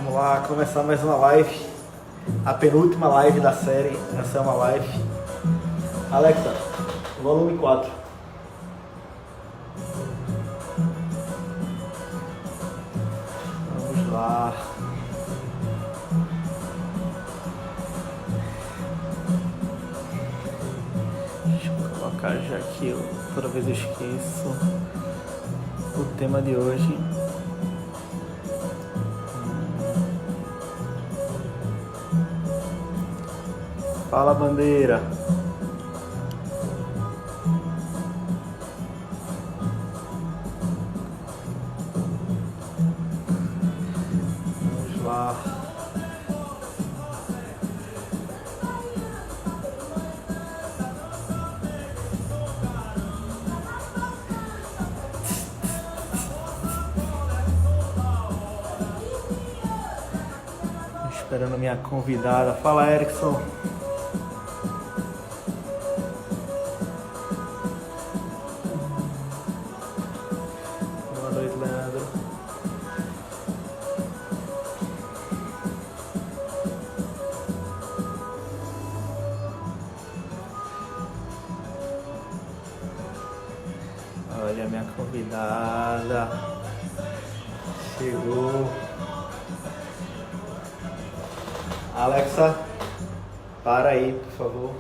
Vamos lá, começar mais uma live. A penúltima live da série. Essa é uma live. Alexa, volume 4. Vamos lá. Deixa eu colocar já aqui, toda vez eu esqueço o tema de hoje. Fala, bandeira. Vamos lá. Esperando minha convidada. Fala, Erickson. Boa noite, Leandro. Olha a minha convidada. Chegou. Alexa, para aí, por favor.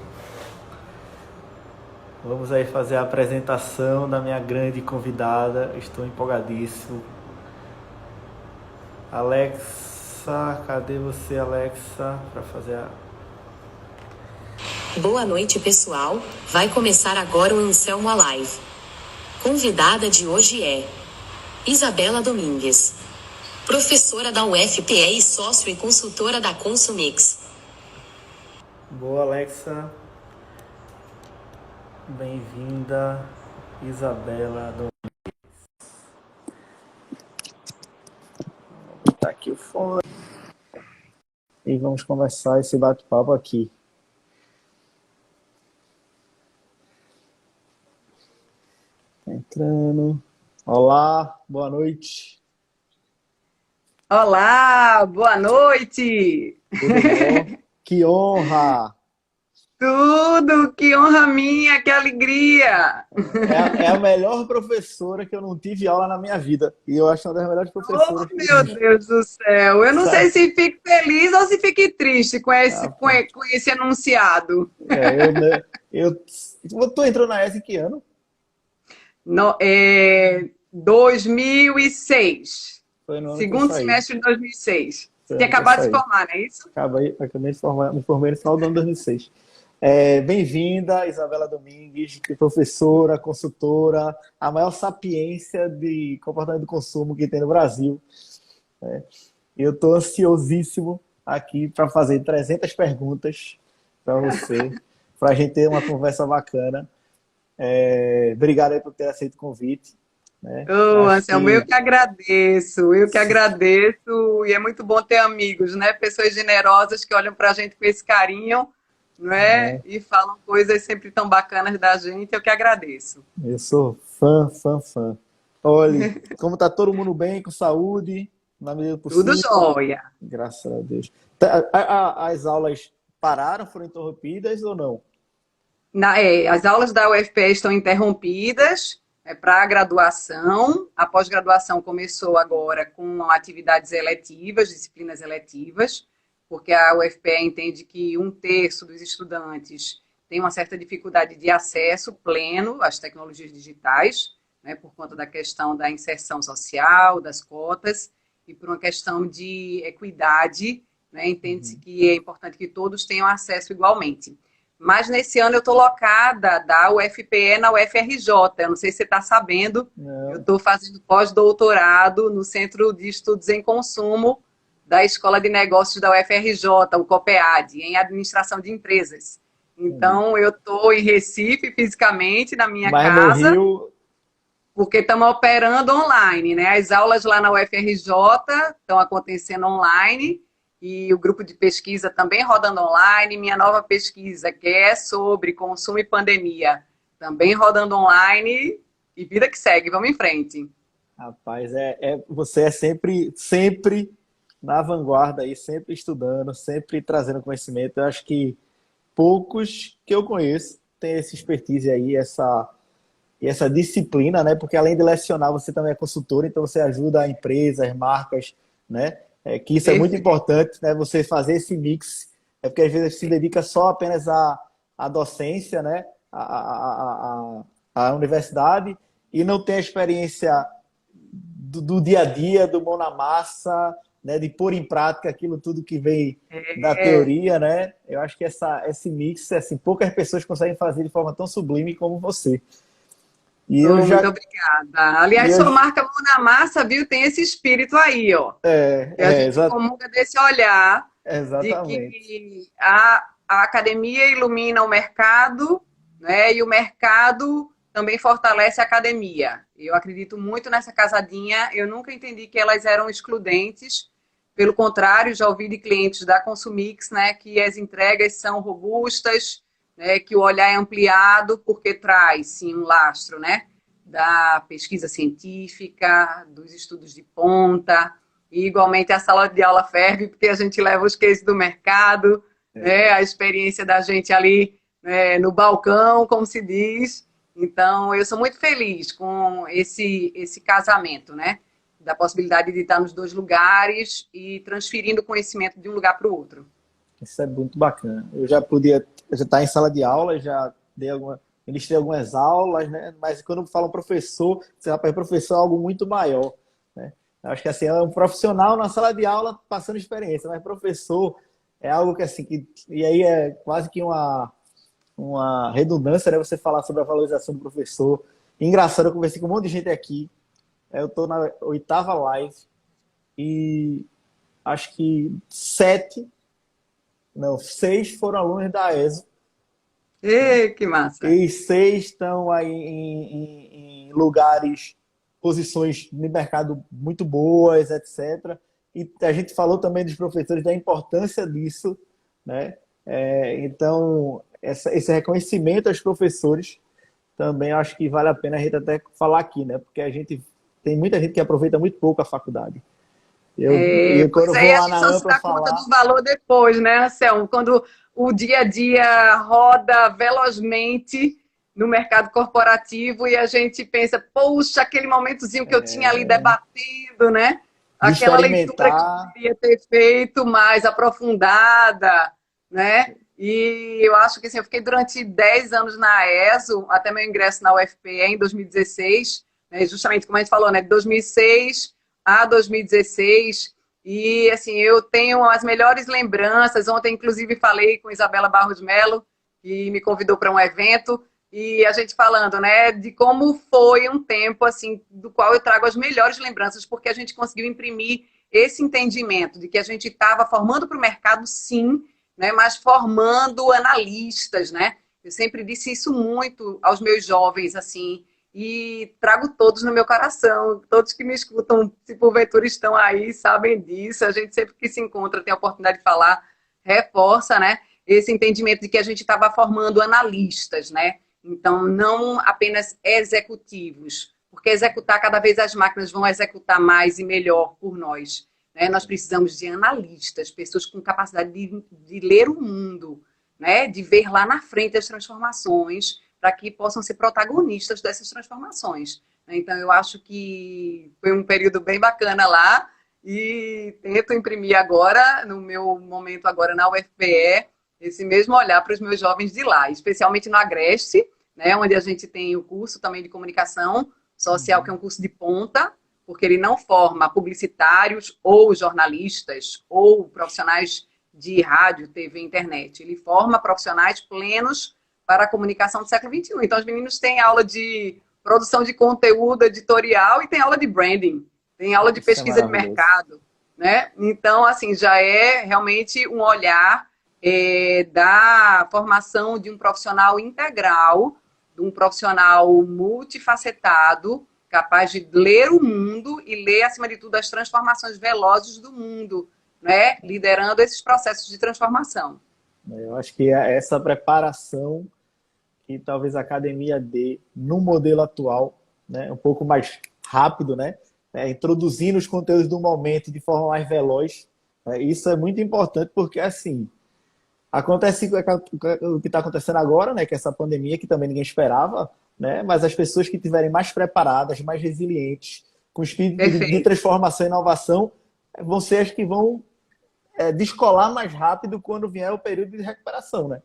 Vamos aí fazer a apresentação da minha grande convidada. Estou empolgadíssimo. Alexa, cadê você, Alexa, para fazer a... Boa noite, pessoal. Vai começar agora o Anselmo Alive. Convidada de hoje é Isabela Domingues, professora da UFPE e sócio e consultora da Consumix. Boa, Alexa. Bem-vinda, Isabela Domingues. Vou botar aqui o fone e vamos conversar esse bate-papo aqui. Tá entrando. Olá, boa noite. Olá, boa noite! Tudo bom? Que honra! Tudo, que honra minha, que alegria! É a melhor professora que eu não tive aula na minha vida. E eu acho uma das melhores professoras. Oh, meu Deus do céu! Eu não sei se fico feliz ou se fique triste com esse enunciado. Tu entrou na ESA em que ano? 2006. Foi no ano Segundo semestre de 2006. Você tinha acabado de se formar, não é isso? Acabei de formar, me formei no final do ano 2006. Bem-vinda, Isabela Domingues, professora, consultora, a maior sapiência de comportamento do consumo que tem no Brasil. Eu estou ansiosíssimo aqui para fazer 300 perguntas para você, para a gente ter uma conversa bacana. Obrigado aí por ter aceito o convite. Anselmo, eu que agradeço, e é muito bom ter amigos, né? Pessoas generosas que olham para a gente com esse carinho, não é? E falam coisas sempre tão bacanas da gente, eu que agradeço. Eu sou fã. Olha, como tá todo mundo bem, com saúde, na medida do possível. Tudo jóia. Graças a Deus. As aulas pararam, foram interrompidas ou não? As aulas da UFPE estão interrompidas para a graduação. A pós-graduação começou agora com atividades eletivas, disciplinas eletivas, porque a UFPE entende que 1/3 dos estudantes tem uma certa dificuldade de acesso pleno às tecnologias digitais, né, por conta da questão da inserção social, das cotas, e por uma questão de equidade, né, entende-se que é importante que todos tenham acesso igualmente. Mas nesse ano eu estou locada da UFPE na UFRJ, eu não sei se você está sabendo, eu estou fazendo pós-doutorado no Centro de Estudos em Consumo da Escola de Negócios da UFRJ, o COPEAD, em Administração de Empresas. Então eu estou em Recife fisicamente, na minha casa, no Rio... porque estamos operando online, né? As aulas lá na UFRJ estão acontecendo online, e o grupo de pesquisa também rodando online. Minha nova pesquisa, que é sobre consumo e pandemia, também rodando online, e vida que segue, vamos em frente. Rapaz, você é sempre na vanguarda aí, sempre estudando, sempre trazendo conhecimento. Eu acho que poucos que eu conheço têm essa expertise aí, essa disciplina, né? Porque além de lecionar, você também é consultor, então você ajuda empresas, marcas, né? Que isso é muito Perfeito. importante, né? Você fazer esse mix, porque às vezes se dedica só apenas à docência, né? À universidade e não tem a experiência do dia a dia, do mão na massa, né? De pôr em prática aquilo tudo que vem da É, teoria, né? Eu acho que esse mix, assim, poucas pessoas conseguem fazer de forma tão sublime como você. E eu oh, muito já. obrigada. E Aliás, eu, sua marca Mão na Massa, viu? Tem esse espírito aí, ó. E a gente exa, comunga desse olhar de exatamente. que a academia ilumina o mercado, né? E o mercado também fortalece a academia. Eu acredito muito nessa casadinha. Eu nunca entendi que elas eram excludentes. Pelo contrário, já ouvi de clientes da Consumix, né, que as entregas são robustas, né, que o olhar é ampliado porque traz, sim, um lastro, né, da pesquisa científica, dos estudos de ponta, e igualmente a sala de aula ferve, porque a gente leva os cases do mercado, né, a experiência da gente ali, né, no balcão, como se diz. Então, eu sou muito feliz com esse casamento, né, da possibilidade de estar nos dois lugares e transferindo conhecimento de um lugar para o outro. Isso é muito bacana. Eu já estar em sala de aula, já ministrei algumas aulas, né? Mas quando fala um professor, você rapaz, professor é algo muito maior, né? Eu acho que assim, é um profissional na sala de aula passando experiência, mas professor é algo que assim, e aí é quase que uma redundância, né? Você falar sobre a valorização do professor. Engraçado, eu conversei com um monte de gente aqui. Eu estou na 8ª live e acho que 7, não, 6 foram alunos da ESO, né? Ê, que massa! E 6 estão aí em lugares, posições de mercado muito boas, etc. E a gente falou também dos professores da importância disso, né? Então, esse reconhecimento aos professores também acho que vale a pena a gente até falar aqui, né? Porque a gente tem muita gente que aproveita muito pouco a faculdade. Quando Pois eu é, vou e a lá gente na só se AMPA dá conta falar, do valor depois, né, Anselmo? Quando o dia a dia roda velozmente no mercado corporativo e a gente pensa, poxa, aquele momentozinho que eu tinha ali debatendo, né? de Aquela leitura que eu experimentar, poderia ter feito mais aprofundada, né? E eu acho que assim, eu fiquei durante 10 anos na ESO, até meu ingresso na UFPE em 2016, né, justamente como a gente falou, né, de 2006 a 2016. E assim, eu tenho as melhores lembranças. Ontem, inclusive, falei com Isabela Barros Melo, que me convidou para um evento, e a gente falando, né, de como foi um tempo assim, do qual eu trago as melhores lembranças, porque a gente conseguiu imprimir esse entendimento de que a gente estava formando para o mercado, sim, né, mas formando analistas, né? Eu sempre disse isso muito aos meus jovens, assim, e trago todos no meu coração. Todos que me escutam, se porventura estão aí, sabem disso. A gente sempre que se encontra tem a oportunidade de falar, reforça, né? Esse entendimento de que a gente estava formando analistas, né? Então, não apenas executivos, porque executar, cada vez as máquinas vão executar mais e melhor por nós. Né? Nós precisamos de analistas, pessoas com capacidade de ler o mundo, né? De ver lá na frente as transformações, para que possam ser protagonistas dessas transformações. Então, eu acho que foi um período bem bacana lá e tento imprimir agora, no meu momento agora na UFPE, esse mesmo olhar para os meus jovens de lá, especialmente no Agreste, né, onde a gente tem o curso também de comunicação social, que é um curso de ponta, porque ele não forma publicitários ou jornalistas ou profissionais de rádio, TV e internet. Ele forma profissionais plenos para a comunicação do século XXI. Então, os meninos têm aula de produção de conteúdo editorial e tem aula de branding, tem aula de isso é pesquisa de maravilhoso. mercado, né? Então, assim, já é realmente um olhar da formação de um profissional integral, de um profissional multifacetado, capaz de ler o mundo e ler, acima de tudo, as transformações velozes do mundo, né? Liderando esses processos de transformação. Eu acho que é essa preparação que talvez a academia dê no modelo atual, né, um pouco mais rápido, né, introduzindo os conteúdos do momento de forma mais veloz, Isso é muito importante porque, assim, acontece o que está acontecendo agora, né? Que é essa pandemia que também ninguém esperava, né? Mas as pessoas que estiverem mais preparadas, mais resilientes, com espírito de Perfeito. transformação e inovação, vão ser as que vão descolar mais rápido quando vier o período de recuperação, né?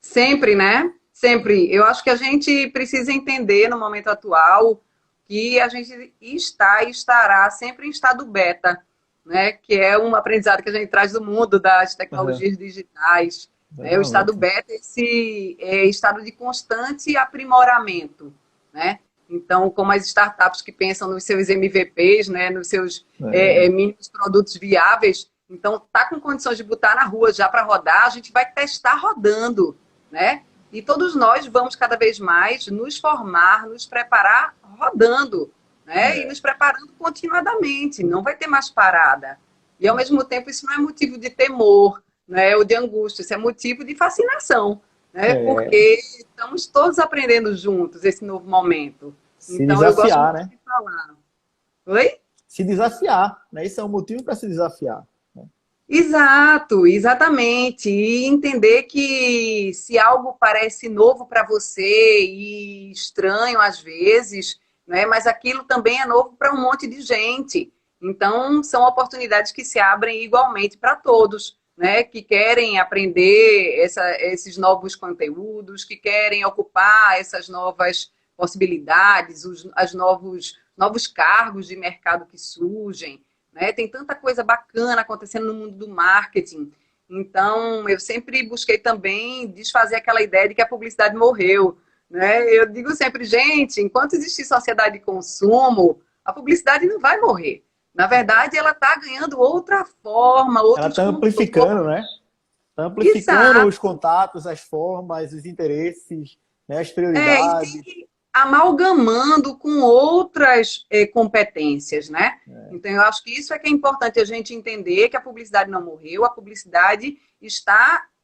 Sempre, né? Sempre. Eu acho que a gente precisa entender no momento atual que a gente está e estará sempre em estado beta, né? Que é um aprendizado que a gente traz do mundo das Uhum, tecnologias digitais. Né? O estado exatamente. beta é esse estado de constante aprimoramento, né? Então, como as startups que pensam nos seus MVPs, né? Nos seus É, mínimos produtos viáveis, então tá com condições de botar na rua já para rodar, a gente vai testar rodando, né? E todos nós vamos cada vez mais nos formar, nos preparar rodando, né? E é, nos preparando continuadamente, não vai ter mais parada. E ao mesmo tempo isso não é motivo de temor, né? Ou de angústia, isso é motivo de fascinação, né? é, Porque estamos todos aprendendo juntos esse novo momento. se Então eu gosto desafiar, muito né? de falar. Oi? Se desafiar, né? Isso é um motivo para se desafiar. Exato, exatamente. E entender que se algo parece novo para você e estranho às vezes, né, mas aquilo também é novo para um monte de gente. Então, são oportunidades que se abrem igualmente para todos, né, que querem aprender esses novos conteúdos, que querem ocupar essas novas possibilidades, novos cargos de mercado que surgem. Né? Tem tanta coisa bacana acontecendo no mundo do marketing. Então, eu sempre busquei também desfazer aquela ideia de que a publicidade morreu. Né? Eu digo sempre, gente, enquanto existir sociedade de consumo, a publicidade não vai morrer. Na verdade, ela está ganhando outra forma, Ela outros está amplificando, contornos. né? Está amplificando os Exato. contatos, as formas, os interesses, né? As E tem prioridades. que ir amalgamando com outras competências, né? Então, eu acho que isso é que é importante a gente entender que a publicidade não morreu, a publicidade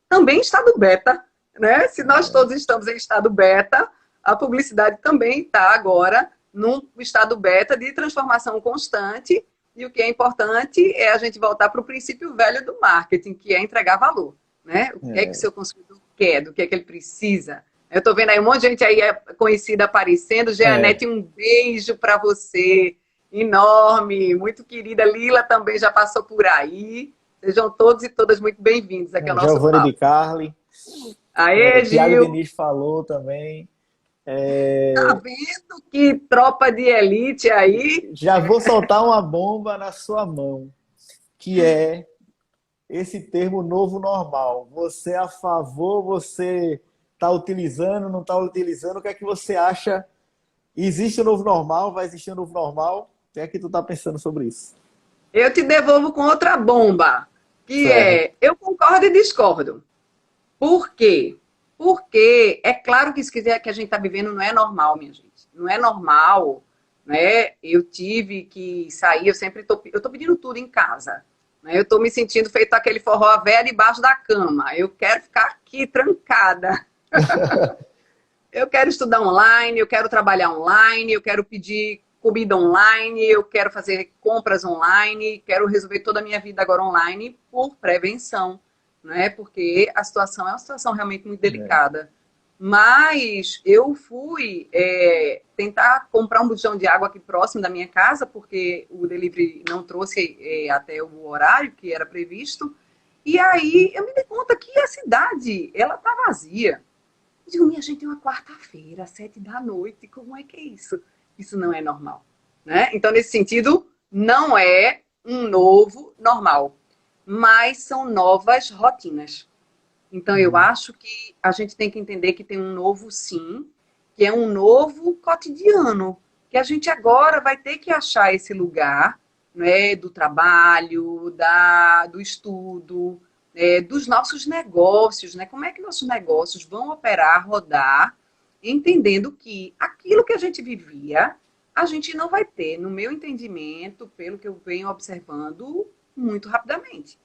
também em estado beta, né? Se nós todos estamos em estado beta, a publicidade também está agora num estado beta de transformação constante, e o que é importante é a gente voltar para o princípio velho do marketing, que é entregar valor, né? O que é que o É, seu consumidor quer, do que é que ele precisa. Eu estou vendo aí um monte de gente aí conhecida aparecendo. é. Jeanette, um beijo para você, enorme, muito querida. Lila também já passou por aí. Sejam todos e todas muito bem-vindos aqui ao nosso Giovanni de papo. Carli. Aê, Tiago Gil! Diniz falou também. Tá É, vendo que tropa de elite aí? já vou soltar uma bomba na sua mão, que é esse termo novo normal. Você é a favor, você está utilizando, não está utilizando? O que é que você acha? Existe o novo normal? Vai existir o novo normal? O que é que tu está pensando sobre isso? Eu te devolvo com outra bomba, que Certo. é, eu concordo e discordo. Por quê? Porque é claro que isso que a gente está vivendo não é normal, minha gente. Não é normal, né? Eu tive que sair, eu tô pedindo tudo em casa. Né? Eu estou me sentindo feito aquele forró a véia debaixo da cama. Eu quero ficar aqui trancada. Eu quero estudar online, eu quero trabalhar online, eu quero pedir comida online, eu quero fazer compras online, quero resolver toda a minha vida agora online por prevenção, né? Porque a situação é uma situação realmente muito É. delicada. Mas eu fui tentar comprar um botijão de água aqui próximo da minha casa, porque o delivery não trouxe até o horário que era previsto. E aí eu me dei conta que a cidade, ela tá vazia. Eu digo, minha gente, é uma quarta-feira, 7 da noite, como é que é isso? Isso não é normal. Né? Então, nesse sentido, não é um novo normal, mas são novas rotinas. Então, eu Uhum. acho que a gente tem que entender que tem um novo sim, que é um novo cotidiano, que a gente agora vai ter que achar esse lugar, né, do trabalho, do estudo, dos nossos negócios, né? Como é que nossos negócios vão operar, rodar, entendendo que aquilo que a gente vivia, a gente não vai ter, no meu entendimento, pelo que eu venho observando, muito rapidamente,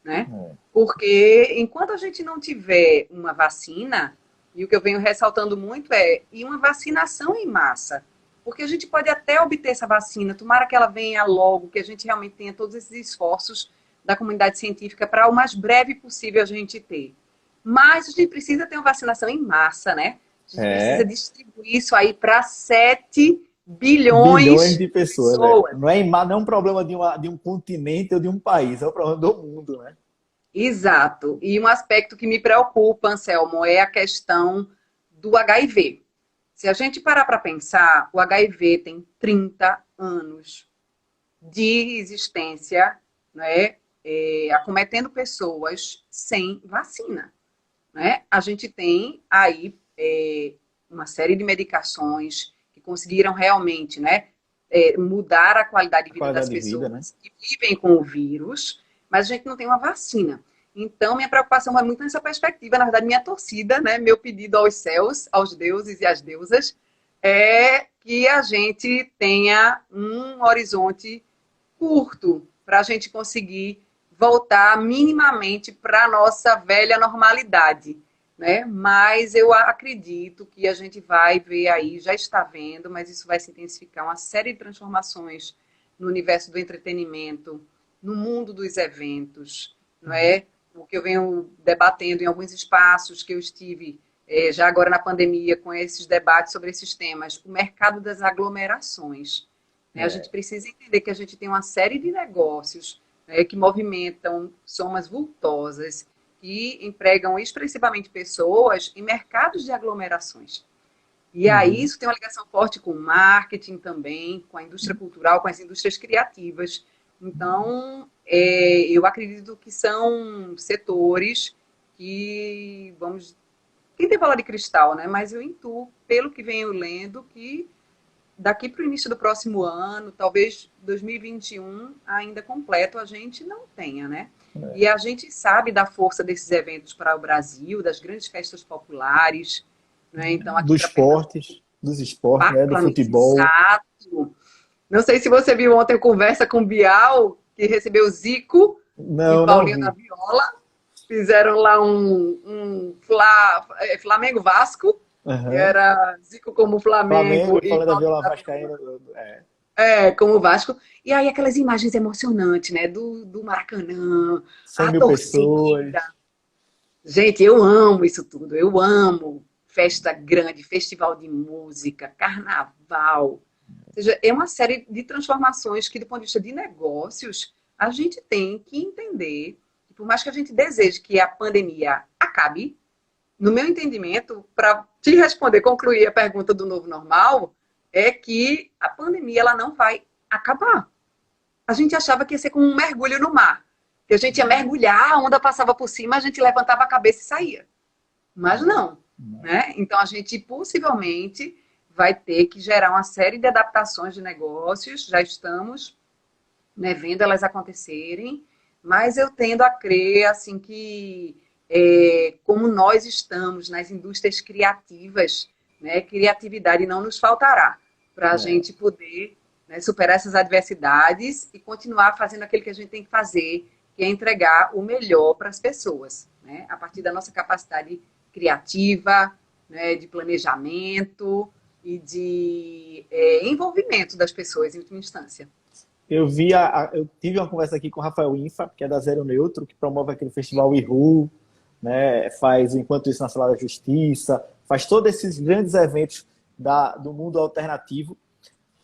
né? É. Porque enquanto a gente não tiver uma vacina, e o que eu venho ressaltando muito e uma vacinação em massa. Porque a gente pode até obter essa vacina, tomara que ela venha logo, que a gente realmente tenha todos esses esforços da comunidade científica para o mais breve possível a gente ter. Mas a gente precisa ter uma vacinação em massa, né? A gente precisa distribuir isso aí para 7 bilhões de pessoas. Né? Não é um problema de um continente ou de um país, é um problema do mundo, né? Exato. E um aspecto que me preocupa, Anselmo, é a questão do HIV. Se a gente parar para pensar, o HIV tem 30 anos de existência, né, acometendo pessoas sem vacina. Né? A gente tem aí uma série de medicações que conseguiram realmente, né, mudar a qualidade de vida das pessoas, né, que vivem com o vírus, mas a gente não tem uma vacina. Então, minha preocupação vai muito nessa perspectiva. Na verdade, minha torcida, né, meu pedido aos céus, aos deuses e às deusas, é que a gente tenha um horizonte curto para a gente conseguir voltar minimamente para a nossa velha normalidade, né? Mas eu acredito que a gente vai ver aí, já está vendo, mas isso vai se intensificar, uma série de transformações no universo do entretenimento, no mundo dos eventos, não é? O que eu venho debatendo em alguns espaços que eu estive já agora na pandemia com esses debates sobre esses temas, o mercado das aglomerações. Né? A gente precisa entender que a gente tem uma série de negócios, né, que movimentam somas vultosas, que empregam expressivamente pessoas em mercados de aglomerações. E aí isso tem uma ligação forte com o marketing também, com a indústria cultural, com as indústrias criativas. Então, eu acredito que são setores que, quem tem bola de cristal, né? Mas eu intuo, pelo que venho lendo, que daqui para o início do próximo ano, talvez 2021, ainda completo, a gente não tenha, né? E a gente sabe da força desses eventos para o Brasil, das grandes festas populares, né? Então, aqui dos esportes, né? Do futebol. Exato. Não sei se você viu ontem a conversa com o Bial, que recebeu o Zico e Paulinho da Viola. Fizeram lá um Flamengo-Vasco, que era Zico como Flamengo e Paulinho da Viola Vascaína. Como o Vasco. E aí aquelas imagens emocionantes, né? Do Maracanã, 100 mil pessoas. Gente, eu amo isso tudo. Eu amo festa grande, festival de música, carnaval. Ou seja, é uma série de transformações que, do ponto de vista de negócios, a gente tem que entender que, por mais que a gente deseje que a pandemia acabe, no meu entendimento, para te responder, concluir a pergunta do novo normal, é que a pandemia ela não vai acabar. A gente achava que ia ser como um mergulho no mar. Que a gente ia mergulhar, a onda passava por cima, a gente levantava a cabeça e saía. Mas não. Né? Então, a gente possivelmente vai ter que gerar uma série de adaptações de negócios, já estamos, né, vendo elas acontecerem, mas eu tendo a crer assim, que como nós estamos nas indústrias criativas, né, criatividade não nos faltará para a gente poder, né, superar essas adversidades e continuar fazendo aquilo que a gente tem que fazer, que é entregar o melhor para as pessoas, né, a partir da nossa capacidade criativa, né, de planejamento e de envolvimento das pessoas em última instância. Eu tive uma conversa aqui com o Rafael Infa, que é da Zero Neutro, que promove aquele festival Ihu, né, faz Enquanto Isso na Sala da Justiça, faz todos esses grandes eventos do mundo alternativo,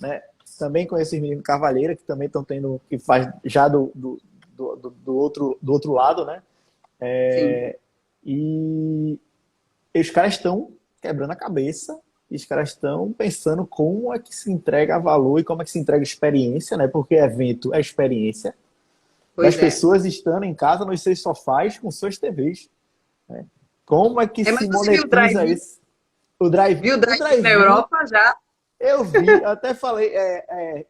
né? Também conheço o menino Carvalheira, que também estão tendo, que faz já do outro lado, né? E os caras estão quebrando a cabeça, e os caras estão pensando como é que se entrega valor e como é que se entrega experiência, né? Porque evento é experiência. As pessoas estando em casa nos seus sofás com suas TVs. Né? Como é que se monetiza isso? O drive na Europa já? Eu vi, até falei,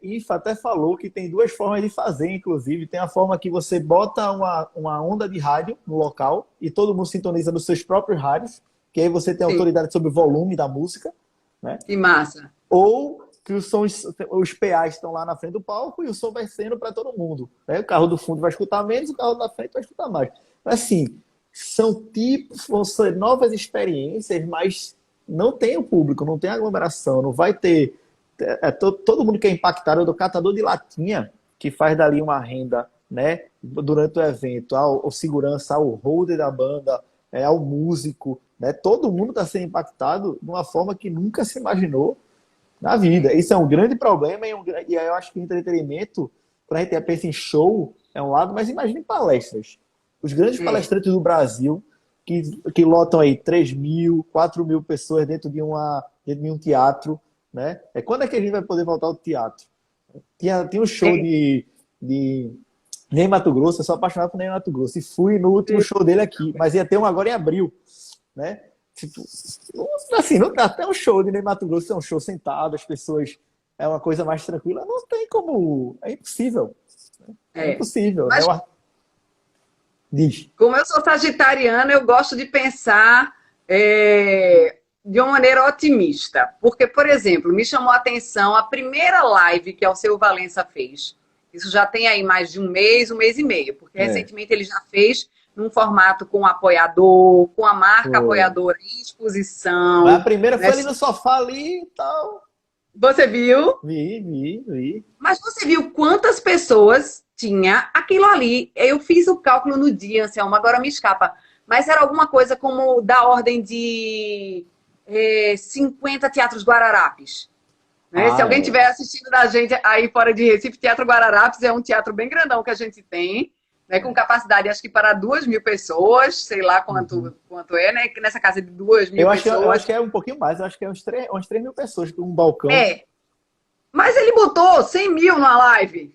IFA até falou que tem duas formas de fazer, inclusive. Tem a forma que você bota uma onda de rádio no local e todo mundo sintoniza nos seus próprios rádios, que aí você tem autoridade sobre o volume da música. Né? Que massa! Ou que os PAs estão lá na frente do palco e o som vai sendo para todo mundo. Né? O carro do fundo vai escutar menos, o carro da frente vai escutar mais. Assim, vão ser novas experiências, mas não tem o público, não tem aglomeração, não vai ter... todo mundo que é impactado, do catador de latinha, que faz dali uma renda né, durante o evento, ao segurança, ao holder da banda, ao músico, né, todo mundo está sendo impactado de uma forma que nunca se imaginou na vida. Isso é um grande problema e aí eu acho que o entretenimento, quando a gente pensa em show, é um lado, mas imagine palestras. Os grandes palestrantes do Brasil, que lotam aí 3.000, 4.000 pessoas dentro de um teatro, né? Quando é que a gente vai poder voltar ao teatro? Tinha um show de Ney Matogrosso, eu sou apaixonado por Ney Matogrosso, e fui no último show dele aqui, mas ia ter um agora em abril, né? Tipo, assim, não dá até um show de Ney Matogrosso, é um show sentado, as pessoas, é uma coisa mais tranquila, não tem como, é impossível. É impossível, mas, né? Diz. Como eu sou sagitariana, eu gosto de pensar de uma maneira otimista. Porque, por exemplo, me chamou a atenção a primeira live que o Alceu Valença fez. Isso já tem aí mais de um mês e meio. Porque recentemente ele já fez num formato com apoiador, com a marca apoiadora em exposição. A primeira foi ali no sofá ali e tal. Você viu? Vi. Mas você viu quantas pessoas tinha aquilo ali? Eu fiz o cálculo no dia, Anselmo, agora me escapa. Mas era alguma coisa como da ordem de 50 teatros Guararapes. Né? Se alguém estiver assistindo da gente aí fora de Recife, Teatro Guararapes é um teatro bem grandão que a gente tem, né? Com capacidade, acho que para 2.000 pessoas, sei lá quanto é, né? Que nessa casa de 2.000 pessoas. Eu acho que é um pouquinho mais, eu acho que é umas 3.000 pessoas com um balcão. Mas ele botou 100.000 na live.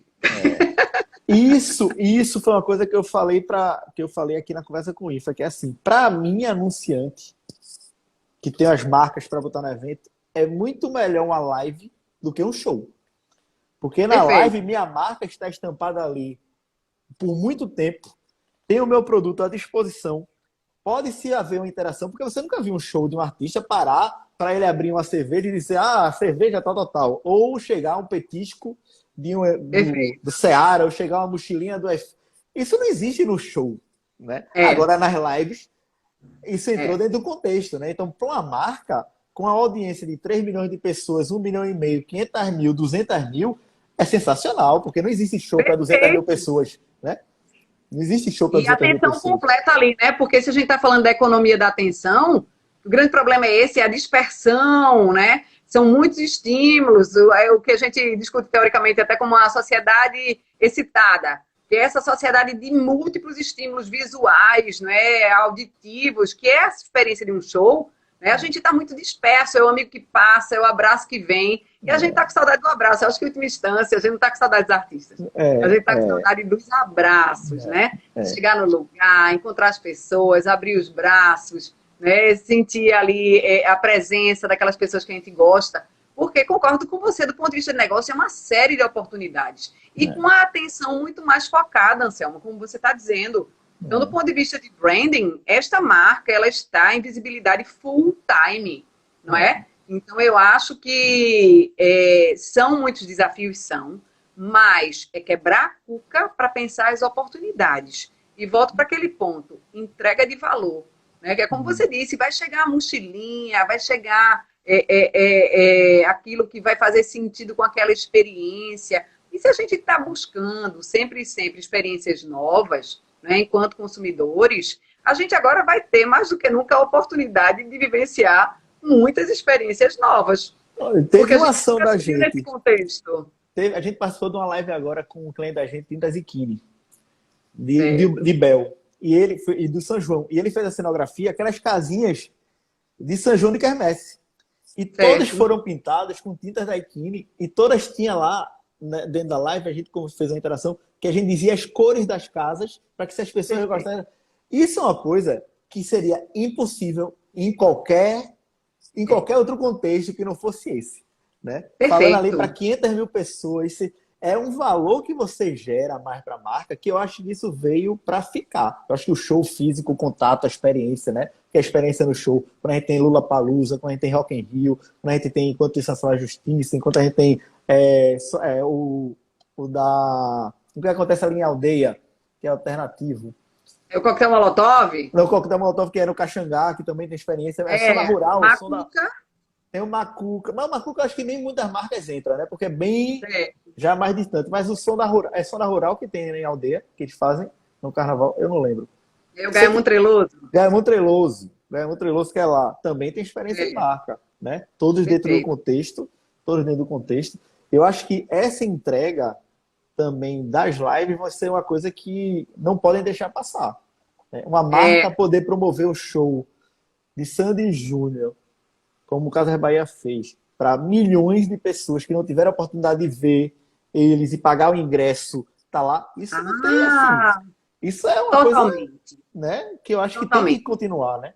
Isso foi uma coisa que eu falei aqui na conversa com o IFA, que é assim, para mim, anunciante, que tem as marcas para botar no evento, é muito melhor uma live do que um show. Porque na live, minha marca está estampada ali por muito tempo, tem o meu produto à disposição, pode-se haver uma interação, porque você nunca viu um show de um artista parar para ele abrir uma cerveja e dizer, cerveja tal. Ou chegar um petisco do Seara, ou chegar uma mochilinha do F. Isso não existe no show, né? Agora, nas lives, isso entrou dentro do contexto, né? Então, para uma marca, com a audiência de 3 milhões de pessoas, 1,5 milhão, 500 mil, 200 mil, é sensacional, porque não existe show para 200 mil pessoas, né? Não existe show para 200 mil pessoas. E atenção completa ali, né? Porque se a gente está falando da economia da atenção, o grande problema é esse, é a dispersão, né? São muitos estímulos, o que a gente discute teoricamente até como uma sociedade excitada, que é essa sociedade de múltiplos estímulos visuais, né, auditivos, que é a experiência de um show, né? A gente está muito disperso, é o amigo que passa, é o abraço que vem, e a gente está com saudade do abraço. Eu acho que, em última instância, a gente não está com saudade dos artistas. A gente está com saudade dos abraços, né? Chegar no lugar, encontrar as pessoas, abrir os braços, né? Sentir ali a presença daquelas pessoas que a gente gosta. Porque, concordo com você, do ponto de vista de negócio, é uma série de oportunidades. E com a atenção muito mais focada, Anselmo, como você está dizendo. Então, do ponto de vista de branding, esta marca ela está em visibilidade full time, não é? Então, eu acho que são muitos desafios, mas é quebrar a cuca para pensar as oportunidades. E volto para aquele ponto, entrega de valor, né? Que é como você disse, vai chegar a mochilinha, vai chegar aquilo que vai fazer sentido com aquela experiência. E se a gente está buscando sempre experiências novas, né, enquanto consumidores, a gente agora vai ter mais do que nunca a oportunidade de vivenciar muitas experiências novas. Olha, teve uma ação da gente. Nesse contexto. A gente participou de uma live agora com um cliente da gente, Tinta Ziquini, de Bel, e do São João. E ele fez a cenografia, aquelas casinhas de São João de Quermesse. E todas foram pintadas com tintas da Ikine, e todas tinham lá, né, dentro da live, a gente fez uma interação, que a gente dizia as cores das casas, para que se as pessoas gostassem. Isso é uma coisa que seria impossível em qualquer outro contexto que não fosse esse. Né? Falando ali para 500 mil pessoas, é um valor que você gera mais para a marca, que eu acho que isso veio para ficar. Eu acho que o show físico, o contato, a experiência, né? Que a experiência no show, quando a gente tem Lollapalooza, quando a gente tem Rock in Rio, quando a gente tem Enquanto Isso a Justiça, enquanto a gente tem o que acontece ali em Aldeia, que é alternativo. É o Coquetel Molotov? Não, o Coquetel Molotov, que é no Caxangá, que também tem experiência. É Zona Rural. Macuca. Tem o Macuca. Mas o Macuca eu acho que nem muitas marcas entram, né? Porque é bem já é mais distante. Mas o som da rural, é som da rural que tem em aldeia, que eles fazem no carnaval, eu não lembro. É o Gaiamun Treloso. Gaiamun Treloso que é lá. Também tem experiência de marca, né? Perfeito. Todos dentro do contexto. Eu acho que essa entrega também das lives vai ser uma coisa que não podem deixar passar, né? Uma marca poder promover o show de Sandy Júnior, como o Casas Bahia fez, para milhões de pessoas que não tiveram a oportunidade de ver eles e pagar o ingresso, tá lá. Isso não tem assim. Isso é uma coisa, né, que eu acho que tem que continuar, né?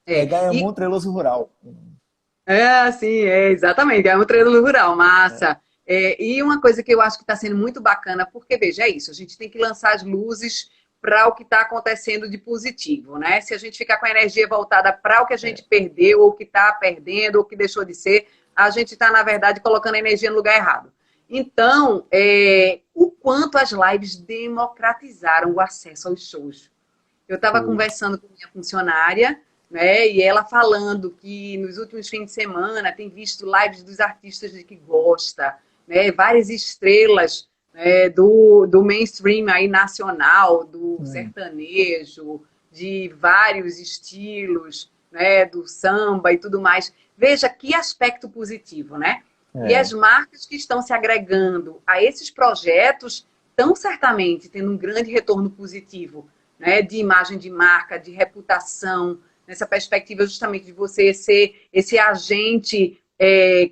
Gaiamun Treloso Rural. Exatamente. Gaiamun Treloso Rural, massa. E uma coisa que eu acho que está sendo muito bacana, porque, veja, é isso, a gente tem que lançar as luzes para o que está acontecendo de positivo, né? Se a gente ficar com a energia voltada para o que a gente perdeu, ou que está perdendo, ou que deixou de ser, a gente está, na verdade, colocando a energia no lugar errado. Então, o quanto as lives democratizaram o acesso aos shows. Eu estava conversando com minha funcionária, né, e ela falando que nos últimos fins de semana tem visto lives dos artistas de que gosta, né, várias estrelas do mainstream aí nacional, do sertanejo, de vários estilos, né, do samba e tudo mais. Veja que aspecto positivo, né? E as marcas que estão se agregando a esses projetos estão certamente tendo um grande retorno positivo, né, de imagem de marca, de reputação, nessa perspectiva justamente de você ser esse agente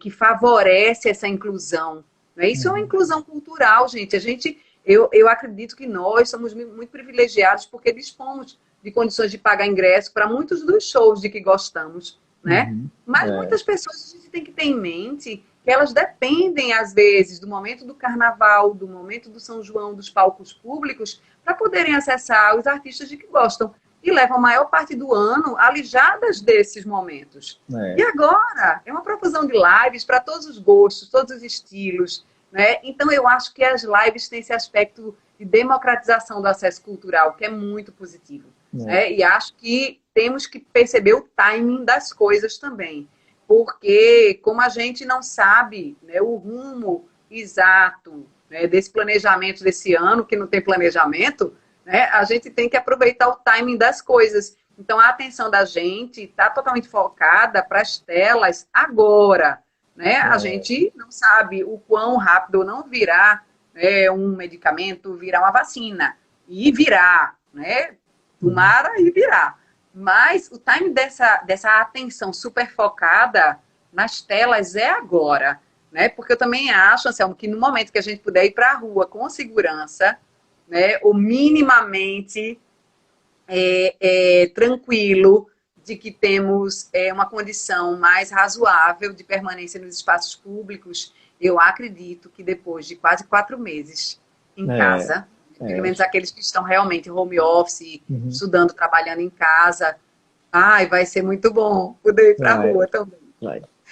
que favorece essa inclusão. Né? Isso é uma inclusão cultural, gente. Eu acredito que nós somos muito privilegiados porque dispomos de condições de pagar ingresso para muitos dos shows de que gostamos, né? Mas muitas pessoas a gente tem que ter em mente que elas dependem, às vezes, do momento do carnaval, do momento do São João, dos palcos públicos, para poderem acessar os artistas de que gostam. E levam a maior parte do ano alijadas desses momentos. E agora, é uma profusão de lives para todos os gostos, todos os estilos, né? Então, eu acho que as lives têm esse aspecto de democratização do acesso cultural, que é muito positivo. Né? E acho que temos que perceber o timing das coisas também. Porque, como a gente não sabe, né, o rumo exato, né, desse planejamento desse ano, que não tem planejamento, né, a gente tem que aproveitar o timing das coisas. Então, a atenção da gente está totalmente focada para as telas agora. Né? A gente não sabe o quão rápido não virá um medicamento, virá uma vacina. E virá, né? Tomara e virá. Mas o time dessa atenção super focada nas telas é agora. Né? Porque eu também acho, Anselmo, que no momento que a gente puder ir para a rua com segurança, né, ou minimamente tranquilo, de que temos uma condição mais razoável de permanência nos espaços públicos, eu acredito que depois de quase 4 meses em casa, pelo menos aqueles que estão realmente home office, estudando, trabalhando em casa, vai ser muito bom poder ir para a rua também.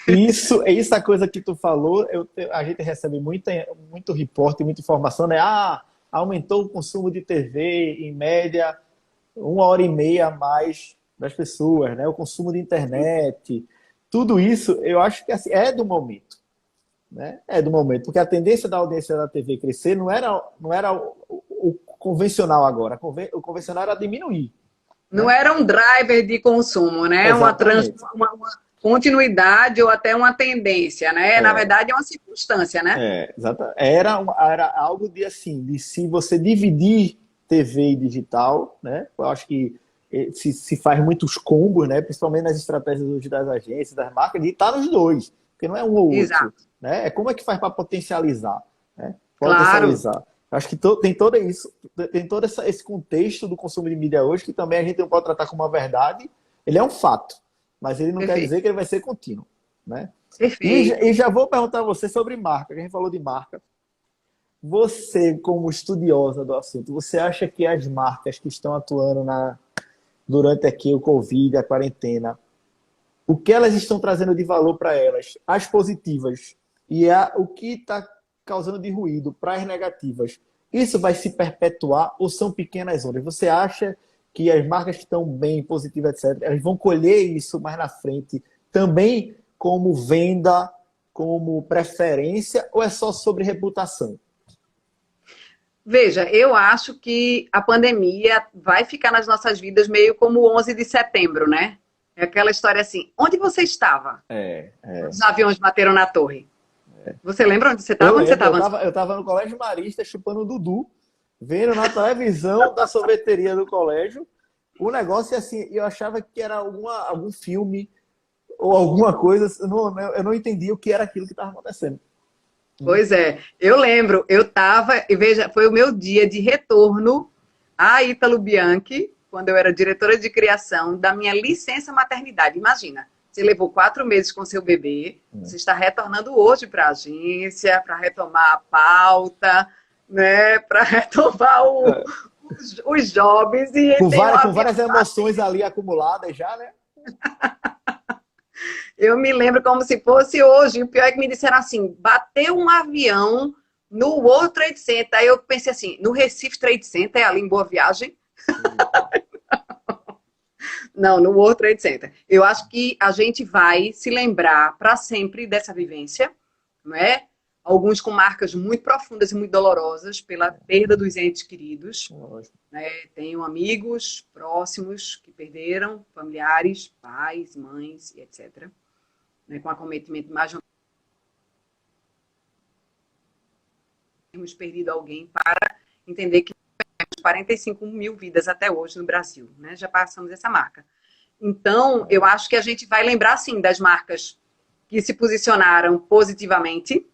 Isso a coisa que tu falou, a gente recebe muito reporte, muita informação, né? Aumentou o consumo de TV em média 1h30 a mais das pessoas, né? O consumo de internet, tudo isso, eu acho que assim, é do momento, né? É do momento, porque a tendência da audiência da TV crescer não era o convencional agora, o convencional era diminuir. Não era um driver de consumo, né? Uma continuidade ou até uma tendência, né? Na verdade, é uma circunstância, né? Exato. Era algo de assim, de se você dividir TV e digital, né? Eu acho que se faz muitos combos, né? Principalmente nas estratégias hoje das agências, das marcas, de estar nos dois, porque não é um ou outro. Exato. Né? Como é que faz para potencializar? Né? Potencializar. Claro. Acho que tem todo esse contexto do consumo de mídia hoje, que também a gente não pode tratar como uma verdade. Ele é um fato, mas ele não quer dizer que ele vai ser contínuo. Né? E já vou perguntar a você sobre marca, que a gente falou de marca. Você, como estudiosa do assunto, você acha que as marcas que estão atuando durante aqui o Covid, a quarentena, o que elas estão trazendo de valor para elas, as positivas, e o que está causando de ruído para as negativas, isso vai se perpetuar ou são pequenas ondas? Você acha que as marcas que estão bem, positivas, etc., elas vão colher isso mais na frente, também como venda como preferência ou é só sobre reputação? Veja, eu acho que a pandemia vai ficar nas nossas vidas meio como o 11 de setembro, né? É aquela história assim, onde você estava? Os aviões bateram na torre. Você lembra onde você estava? Onde você estava? Eu estava no Colégio Marista chupando o Dudu, vendo na televisão da sorveteria do colégio o negócio, assim, eu achava que era algum filme ou alguma coisa, eu não entendi o que era aquilo que estava acontecendo. Pois é, eu lembro, eu estava, e veja, foi o meu dia de retorno a Ítalo Bianchi, quando eu era diretora de criação, da minha licença maternidade. Imagina, você levou 4 meses com seu bebê, você está retornando hoje para a agência, para retomar a pauta, né, para retomar os jobs. E com várias emoções ali acumuladas já, né? Eu me lembro como se fosse hoje. O pior é que me disseram assim, bateu um avião no World Trade Center. Aí eu pensei assim, no Recife Trade Center, é ali em Boa Viagem? Não, no World Trade Center. Eu acho que a gente vai se lembrar para sempre dessa vivência, não é? Alguns com marcas muito profundas e muito dolorosas pela perda dos entes queridos. Né? Tenho amigos próximos que perderam, familiares, pais, mães e etc. Né? Com acometimento mais de temos perdido alguém para entender que 45 mil vidas até hoje no Brasil, né? Já passamos essa marca. Então, eu acho que a gente vai lembrar, sim, das marcas que se posicionaram positivamente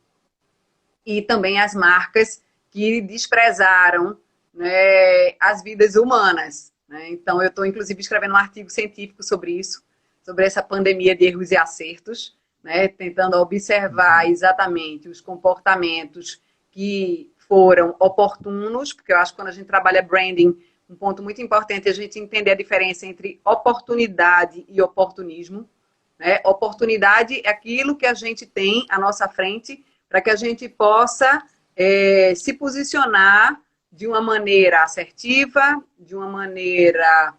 e também as marcas que desprezaram, né, as vidas humanas. Né? Então, eu estou, inclusive, escrevendo um artigo científico sobre isso, sobre essa pandemia de erros e acertos, né, tentando observar exatamente os comportamentos que foram oportunos, porque eu acho que quando a gente trabalha branding, um ponto muito importante é a gente entender a diferença entre oportunidade e oportunismo. Né? Oportunidade é aquilo que a gente tem à nossa frente para que a gente possa se posicionar de uma maneira assertiva, de uma maneira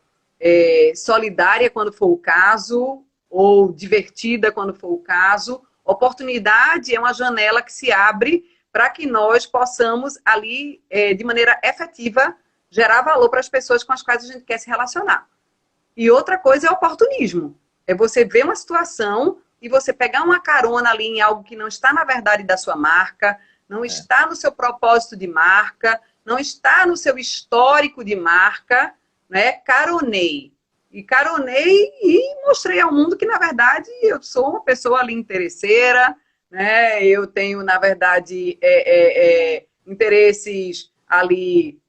solidária, quando for o caso, ou divertida, quando for o caso. Oportunidade é uma janela que se abre para que nós possamos ali, de maneira efetiva, gerar valor para as pessoas com as quais a gente quer se relacionar. E outra coisa é oportunismo. É você ver uma situação e você pegar uma carona ali em algo que não está na verdade da sua marca, não está no seu propósito de marca, não está no seu histórico de marca, né? Caronei. E caronei e mostrei ao mundo que, na verdade, eu sou uma pessoa ali interesseira, né? Eu tenho, na verdade, interesses ali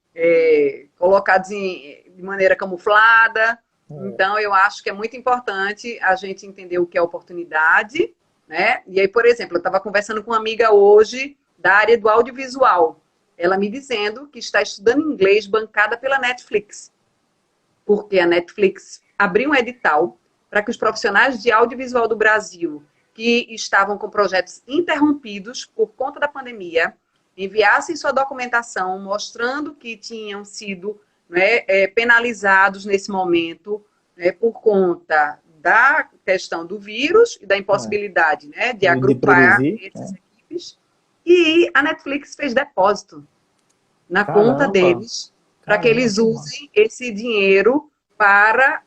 colocados de maneira camuflada. Então, eu acho que é muito importante a gente entender o que é oportunidade, né? E aí, por exemplo, eu estava conversando com uma amiga hoje da área do audiovisual. Ela me dizendo que está estudando inglês bancada pela Netflix. Porque a Netflix abriu um edital para que os profissionais de audiovisual do Brasil que estavam com projetos interrompidos por conta da pandemia enviassem sua documentação mostrando que tinham sido penalizados nesse momento por conta da questão do vírus e da impossibilidade de agrupar essas equipes. E a Netflix fez depósito na conta deles para que eles usem esse dinheiro para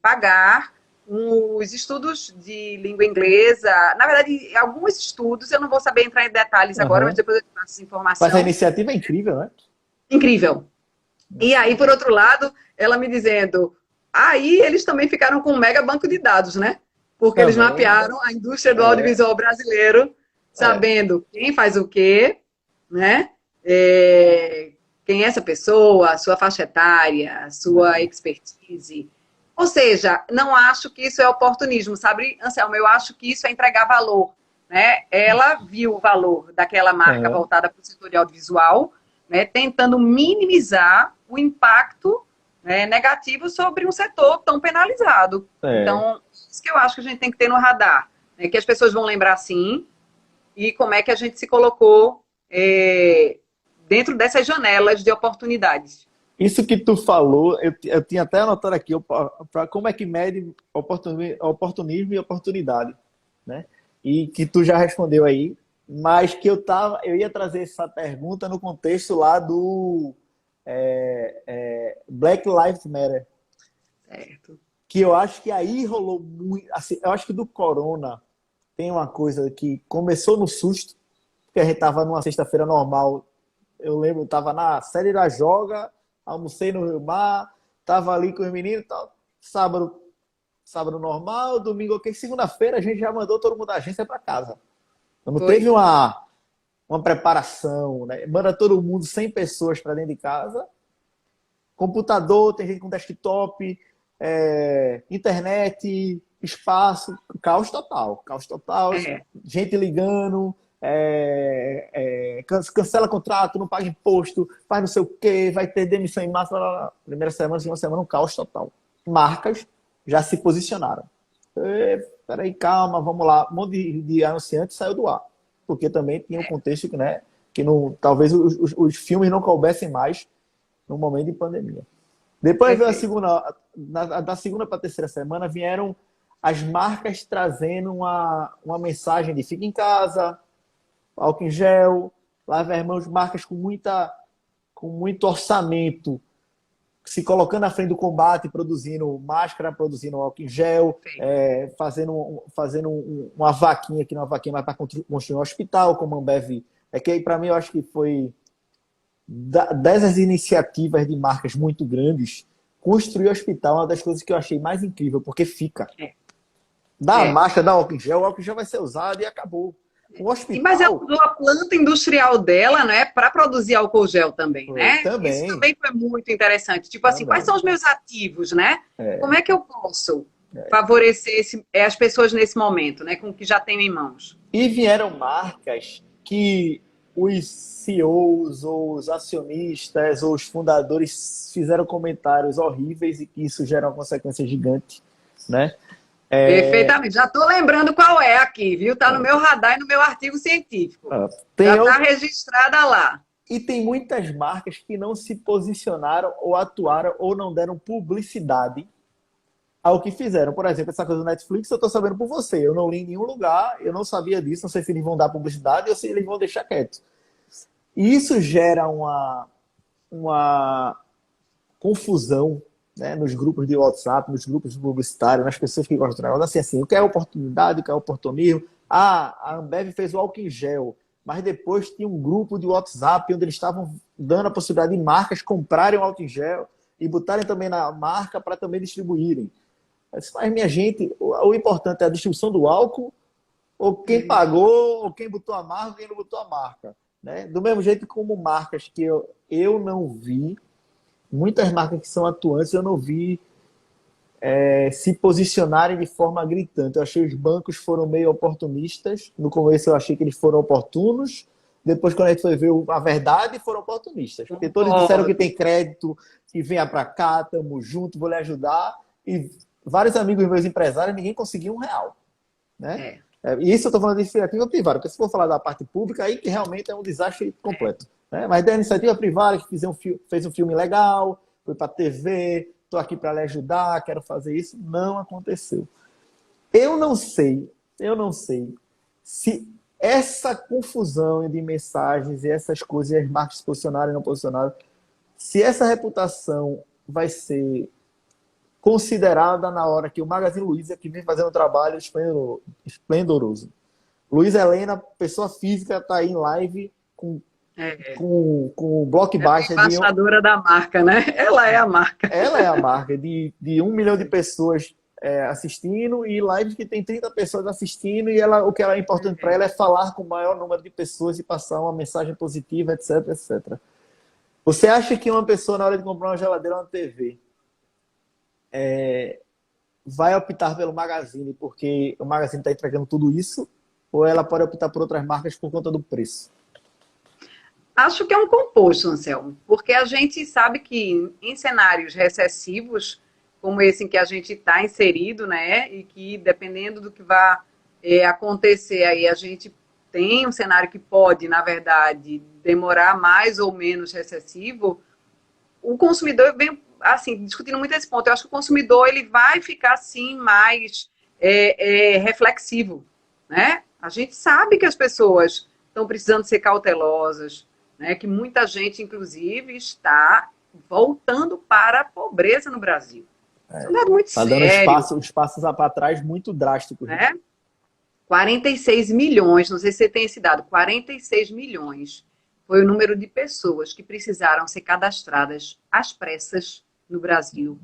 pagar os estudos de língua inglesa. Na verdade, alguns estudos, eu não vou saber entrar em detalhes agora, mas depois eu te passo essa informação. Mas a iniciativa é incrível, né? Incrível. E aí, por outro lado, ela me dizendo, aí eles também ficaram com um mega banco de dados, né? Porque eles mapearam a indústria do audiovisual brasileiro, sabendo quem faz o quê, né? Quem é essa pessoa, sua faixa etária, sua expertise. Ou seja, não acho que isso é oportunismo, sabe, Anselmo? Eu acho que isso é entregar valor, né? Ela viu o valor daquela marca voltada para o setor de audiovisual, né, tentando minimizar o impacto negativo sobre um setor tão penalizado. Então, isso que eu acho que a gente tem que ter no radar, né, que as pessoas vão lembrar, sim, e como é que a gente se colocou dentro dessas janelas de oportunidades. Isso que tu falou, eu tinha até anotado aqui, para como é que mede oportunismo e oportunidade, né? e que tu já respondeu aí, mas que eu ia trazer essa pergunta no contexto lá do Black Lives Matter, Certo. que eu acho que aí rolou muito, assim, eu acho que do Corona tem uma coisa que começou no susto, porque a gente tava numa sexta-feira normal, eu lembro, eu tava na série da Joga, almocei no Rio Mar, tava ali com os meninos e tal, sábado normal, domingo ok, segunda-feira a gente já mandou todo mundo da agência para casa. Não Foi. teve uma preparação, né? Manda todo mundo, 100 pessoas para dentro de casa, computador, tem gente com desktop, internet, espaço, caos total, É. gente ligando, cancela contrato, não paga imposto, faz não sei o quê, vai ter demissão em massa, primeira semana, segunda semana, um caos total. Marcas já se posicionaram. Peraí, calma, vamos lá. Um monte de anunciante saiu do ar, porque também tinha um contexto que, né, que não, talvez os filmes não coubessem mais no momento de pandemia. Depois veio da segunda para a terceira semana, vieram as marcas trazendo uma mensagem de fica em casa, álcool em gel, lave as mãos, marcas com muito orçamento, se colocando à frente do combate, produzindo máscara, produzindo álcool em gel, fazendo uma vaquinha, que não é uma vaquinha, mas para construir um hospital, como a Ambev. Que para mim eu acho que foi dessas iniciativas de marcas muito grandes, construir hospital é uma das coisas que eu achei mais incrível, porque fica. Dá a máscara, dá álcool em gel, o álcool em gel vai ser usado e acabou. O hospital... Mas ela usou a planta industrial dela, né, para produzir álcool gel também, né? Também. Isso também foi muito interessante. Tipo assim, quais são os meus ativos, né? Como é que eu posso favorecer as pessoas nesse momento, né, com o que já tenho em mãos? E vieram marcas que os CEOs, ou os acionistas, ou os fundadores fizeram comentários horríveis e que isso gera uma consequência gigante, né? Perfeitamente. Já estou lembrando qual é aqui, viu? Está no meu radar e no meu artigo científico. Já está registrada lá. E tem muitas marcas que não se posicionaram ou atuaram ou não deram publicidade ao que fizeram. Por exemplo, essa coisa do Netflix, eu estou sabendo por você. Eu não li em nenhum lugar, eu não sabia disso, não sei se eles vão dar publicidade ou se eles vão deixar quieto. E isso gera uma confusão, né, nos grupos de WhatsApp, nos grupos publicitários, nas pessoas que gostam do negócio. Assim, o que é oportunidade, o que é oportunismo. A Ambev fez o álcool em gel, mas depois tinha um grupo de WhatsApp onde eles estavam dando a possibilidade de marcas comprarem o álcool em gel e botarem também na marca para também distribuírem. Mas, minha gente, o importante é a distribuição do álcool, ou quem pagou, ou quem botou a marca, ou quem não botou a marca. Né? Do mesmo jeito como marcas que eu não vi, muitas marcas que são atuantes, eu não vi se posicionarem de forma gritante. Eu achei que os bancos foram meio oportunistas. No começo eu achei que eles foram oportunos. Depois, quando a gente foi ver a verdade, foram oportunistas. Porque todos disseram que tem crédito, que venha para cá, tamo junto, vou lhe ajudar. E vários amigos meus empresários, ninguém conseguiu R$1. Né? E isso eu estou falando de iniciativa privada, porque se for falar da parte pública, aí que realmente é um desastre completo. Né? Mas da iniciativa privada, que fez um filme legal, foi para a TV, estou aqui para lhe ajudar, quero fazer isso, não aconteceu. Eu não sei se essa confusão de mensagens e essas coisas, e as marcas se posicionaram e não posicionaram, se essa reputação vai ser considerada na hora que o Magazine Luiza, que vem fazendo um trabalho esplendoroso. Luiz Helena, pessoa física, está aí em live com o bloco baixo. É a embaixadora da marca, né? Ela é a marca. Ela é a marca de 1 milhão de pessoas assistindo e lives que tem 30 pessoas assistindo e o que é importante para ela é falar com o maior número de pessoas e passar uma mensagem positiva, etc, etc. Você acha que uma pessoa, na hora de comprar uma geladeira ou uma TV, vai optar pelo Magazine porque o Magazine está entregando tudo isso, ou ela pode optar por outras marcas por conta do preço? Acho que é um composto, Anselmo, porque a gente sabe que em cenários recessivos, como esse em que a gente está inserido, né, e que dependendo do que vai acontecer aí, a gente tem um cenário que pode, na verdade, demorar mais ou menos recessivo, o consumidor vem assim, discutindo muito esse ponto. Eu acho que o consumidor ele vai ficar, sim, mais reflexivo, né? A gente sabe que as pessoas estão precisando ser cautelosas, né? Que muita gente, inclusive, está voltando para a pobreza no Brasil. Isso é um dado muito Está dando sério, uns passos para trás muito drásticos. né? 46 milhões, não sei se você tem esse dado, 46 milhões foi o número de pessoas que precisaram ser cadastradas às pressas no Brasil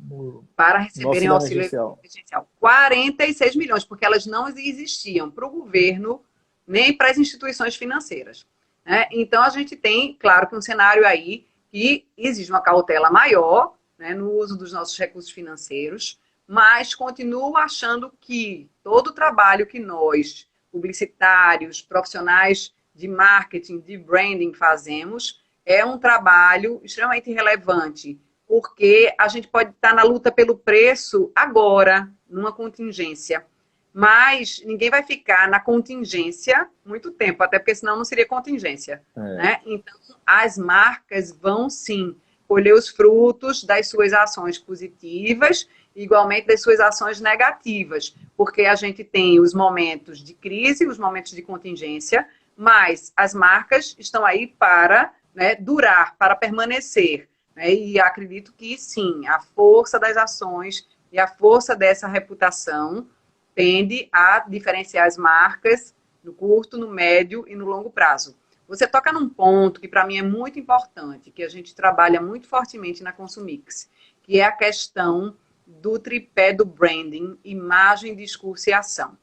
para receberem o auxílio emergencial. 46 milhões, porque elas não existiam para o governo nem para as instituições financeiras, né? Então, a gente tem, claro, que um cenário aí que exige uma cautela maior, né, no uso dos nossos recursos financeiros, mas continuo achando que todo o trabalho que nós, publicitários, profissionais de marketing, de branding, fazemos, é um trabalho extremamente relevante, porque a gente pode estar na luta pelo preço agora, numa contingência, mas ninguém vai ficar na contingência muito tempo, até porque senão não seria contingência, né? Então, as marcas vão sim colher os frutos das suas ações positivas, igualmente das suas ações negativas, porque a gente tem os momentos de crise, os momentos de contingência, mas as marcas estão aí para, né, durar, para permanecer, né? E acredito que sim, a força das ações e a força dessa reputação tende a diferenciar as marcas no curto, no médio e no longo prazo. Você toca num ponto que para mim é muito importante, que a gente trabalha muito fortemente na Consumix, que é a questão do tripé do branding, imagem, discurso e ação.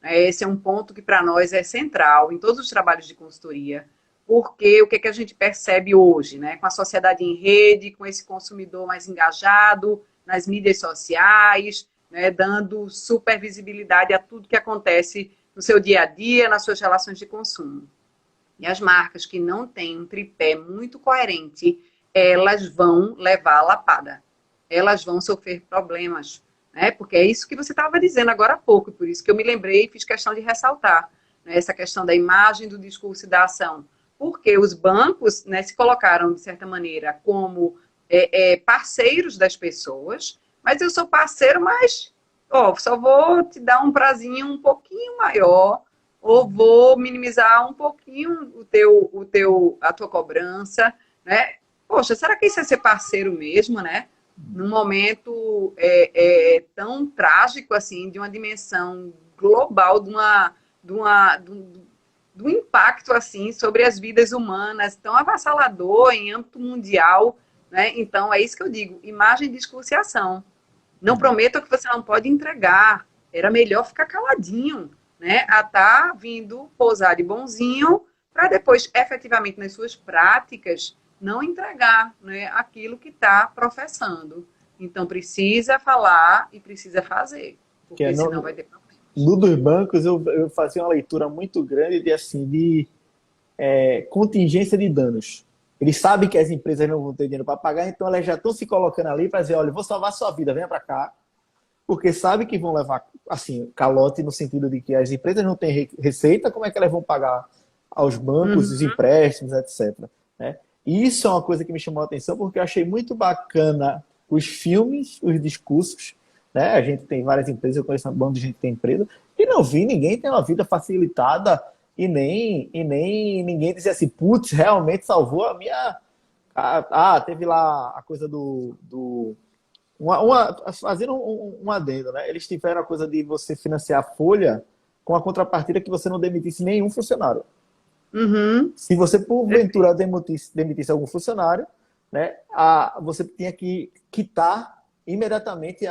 Esse é um ponto que para nós é central em todos os trabalhos de consultoria, porque o que a gente percebe hoje, né, com a sociedade em rede, com esse consumidor mais engajado nas mídias sociais, né, dando super visibilidade a tudo que acontece no seu dia a dia, nas suas relações de consumo. E as marcas que não têm um tripé muito coerente, elas vão levar a lapada. Elas vão sofrer problemas, né? Porque é isso que você estava dizendo agora há pouco, por isso que eu me lembrei e fiz questão de ressaltar, né, essa questão da imagem, do discurso e da ação. Porque os bancos, né, se colocaram, de certa maneira, como parceiros das pessoas, mas eu sou parceiro, mas só vou te dar um prazinho um pouquinho maior, ou vou minimizar um pouquinho a tua cobrança, né? Poxa, será que isso é ser parceiro mesmo, né? Num momento tão trágico, assim, de uma dimensão global, do impacto, assim, sobre as vidas humanas, tão avassalador em âmbito mundial, né? Então, é isso que eu digo, imagem, discurso e ação. Não prometa o que você não pode entregar. Era melhor ficar caladinho, né? A estar vindo pousar de bonzinho para depois, efetivamente, nas suas práticas, não entregar, né, aquilo que está professando. Então, precisa falar e precisa fazer, porque senão vai ter problema. No dos bancos, eu fazia uma leitura muito grande de contingência de danos. Eles sabem que as empresas não vão ter dinheiro para pagar, então elas já estão se colocando ali para dizer, olha, eu vou salvar a sua vida, venha para cá, porque sabe que vão levar, assim, calote no sentido de que as empresas não têm receita, como é que elas vão pagar aos bancos, os empréstimos, etc. Né? E isso é uma coisa que me chamou a atenção, porque eu achei muito bacana os filmes, os discursos, né? A gente tem várias empresas, eu conheço um bando de gente que tem empresa, e não vi ninguém ter uma vida facilitada e nem ninguém dizer assim, putz, realmente salvou a minha... teve lá a coisa fazendo um adendo, né? Eles tiveram a coisa de você financiar a folha com a contrapartida que você não demitisse nenhum funcionário. Se você, porventura, demitisse algum funcionário, né, você tinha que quitar imediatamente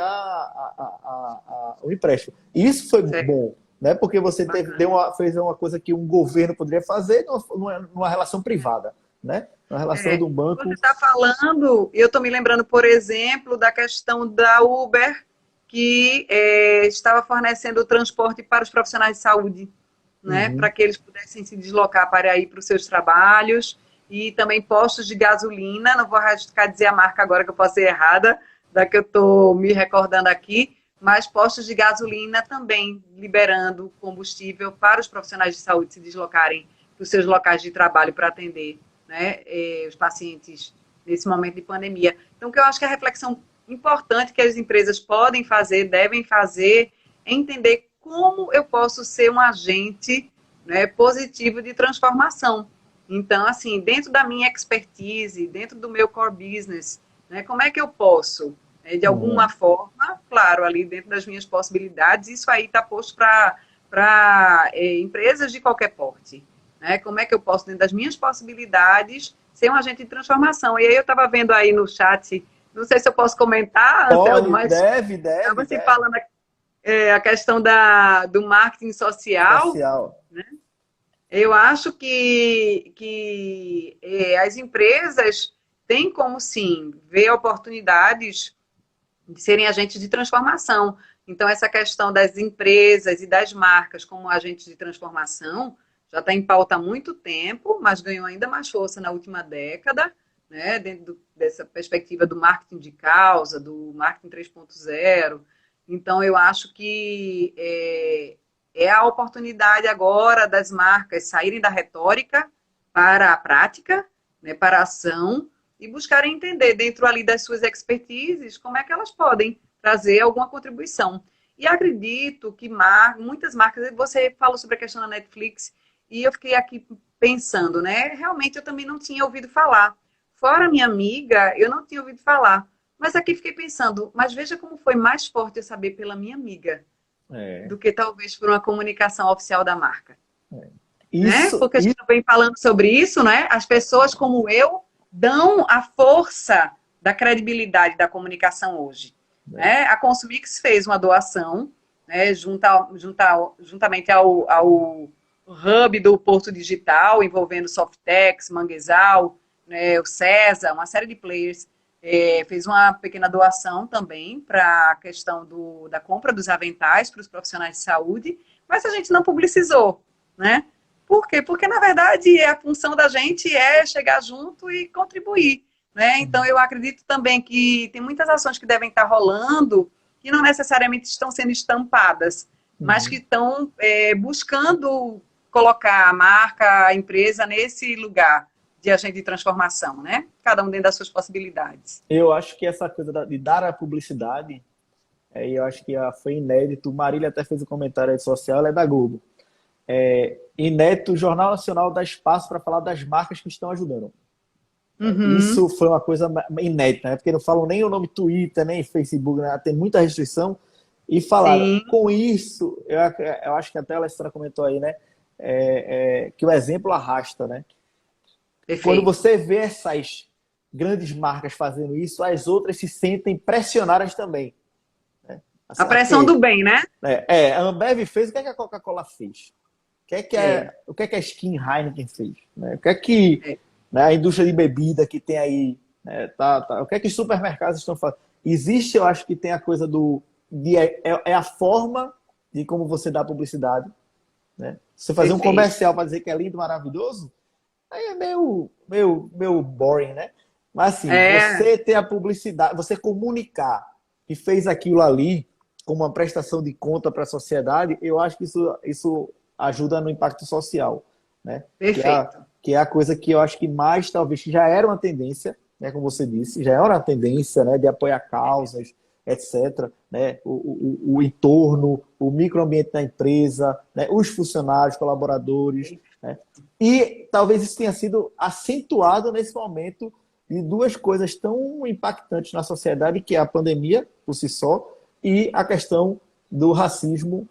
o empréstimo. Isso foi bom, né? Porque você fez uma coisa que um governo poderia fazer numa relação privada, né? Na relação do banco. Você está falando, eu estou me lembrando, por exemplo, da questão da Uber, que estava fornecendo o transporte para os profissionais de saúde, né? Para que eles pudessem se deslocar para ir para os seus trabalhos, e também postos de gasolina, não vou arriscar dizer a marca agora que eu posso ser errada, da que eu estou me recordando aqui, mas postos de gasolina também liberando combustível para os profissionais de saúde se deslocarem para os seus locais de trabalho para atender, né, os pacientes nesse momento de pandemia. Então, o que eu acho que a reflexão importante que as empresas devem fazer, é entender como eu posso ser um agente né, positivo de transformação. Então, assim, dentro da minha expertise, dentro do meu core business, né, como é que eu posso, de alguma forma, claro, ali dentro das minhas possibilidades, isso aí está posto para empresas de qualquer porte, né? Como é que eu posso, dentro das minhas possibilidades, ser um agente de transformação? E aí eu estava vendo aí no chat, não sei se eu posso comentar, Anselmo, mas deve. estava se falando a questão do marketing social, né? Eu acho que as empresas têm como, sim, ver oportunidades de serem agentes de transformação. Então, essa questão das empresas e das marcas como agentes de transformação já está em pauta há muito tempo, mas ganhou ainda mais força na última década, né, dentro dessa perspectiva do marketing de causa, do marketing 3.0. Então, eu acho que é a oportunidade agora das marcas saírem da retórica para a prática, né, para a ação, e buscarem entender dentro ali das suas expertises como é que elas podem trazer alguma contribuição. E acredito que muitas marcas, você falou sobre a questão da Netflix, e eu fiquei aqui pensando, né? Realmente eu também não tinha ouvido falar. Fora minha amiga, eu não tinha ouvido falar. Mas aqui fiquei pensando, mas veja como foi mais forte eu saber pela minha amiga do que talvez por uma comunicação oficial da marca. Né? Porque a gente vem falando sobre isso, né? As pessoas como eu dão a força da credibilidade da comunicação hoje. Né? A Consumix fez uma doação, né, juntamente ao hub do Porto Digital, envolvendo Softex, Manguezal, né, o César, uma série de players, fez uma pequena doação também para a questão da compra dos aventais para os profissionais de saúde, mas a gente não publicizou, né? Por quê? Porque, na verdade, a função da gente é chegar junto e contribuir, né? Então, eu acredito também que tem muitas ações que devem estar rolando que não necessariamente estão sendo estampadas, mas que estão buscando colocar a marca, a empresa nesse lugar de agente de transformação, né? Cada um dentro das suas possibilidades. Eu acho que essa coisa de dar a publicidade, eu acho que foi inédito. Marília até fez um comentário aí social, ela é da Globo. Inédito, o Jornal Nacional dá espaço para falar das marcas que estão ajudando. Isso foi uma coisa inédita, né? Porque não falam nem o nome Twitter, nem Facebook, né? Tem muita restrição. E falaram, com isso, eu acho que até a Alessandra comentou aí, né? Que o exemplo arrasta, né? Perfeito. Quando você vê essas grandes marcas fazendo isso, as outras se sentem pressionadas também. Né? Assim, a pressão do bem, né? A Ambev fez, o que é que a Coca-Cola fez? O que é que a Skin Heineken fez? Né? O que é que né, a indústria de bebida que tem aí, né, o que é que os supermercados estão fazendo? Existe, eu acho que tem a coisa a forma de como você dá publicidade. Né? Você fazer um comercial para dizer que é lindo, maravilhoso, aí é meio boring, né? Mas assim, você ter a publicidade, você comunicar que fez aquilo ali como uma prestação de conta para a sociedade, eu acho que isso ajuda no impacto social, né? Perfeito. Que é a coisa que eu acho que mais, talvez, que já era uma tendência, né? Como você disse, já era uma tendência, né? De apoiar causas, etc. Né? O entorno, o microambiente da empresa, né? Os funcionários, colaboradores, né? E talvez isso tenha sido acentuado nesse momento de duas coisas tão impactantes na sociedade, que é a pandemia, por si só, e a questão do racismo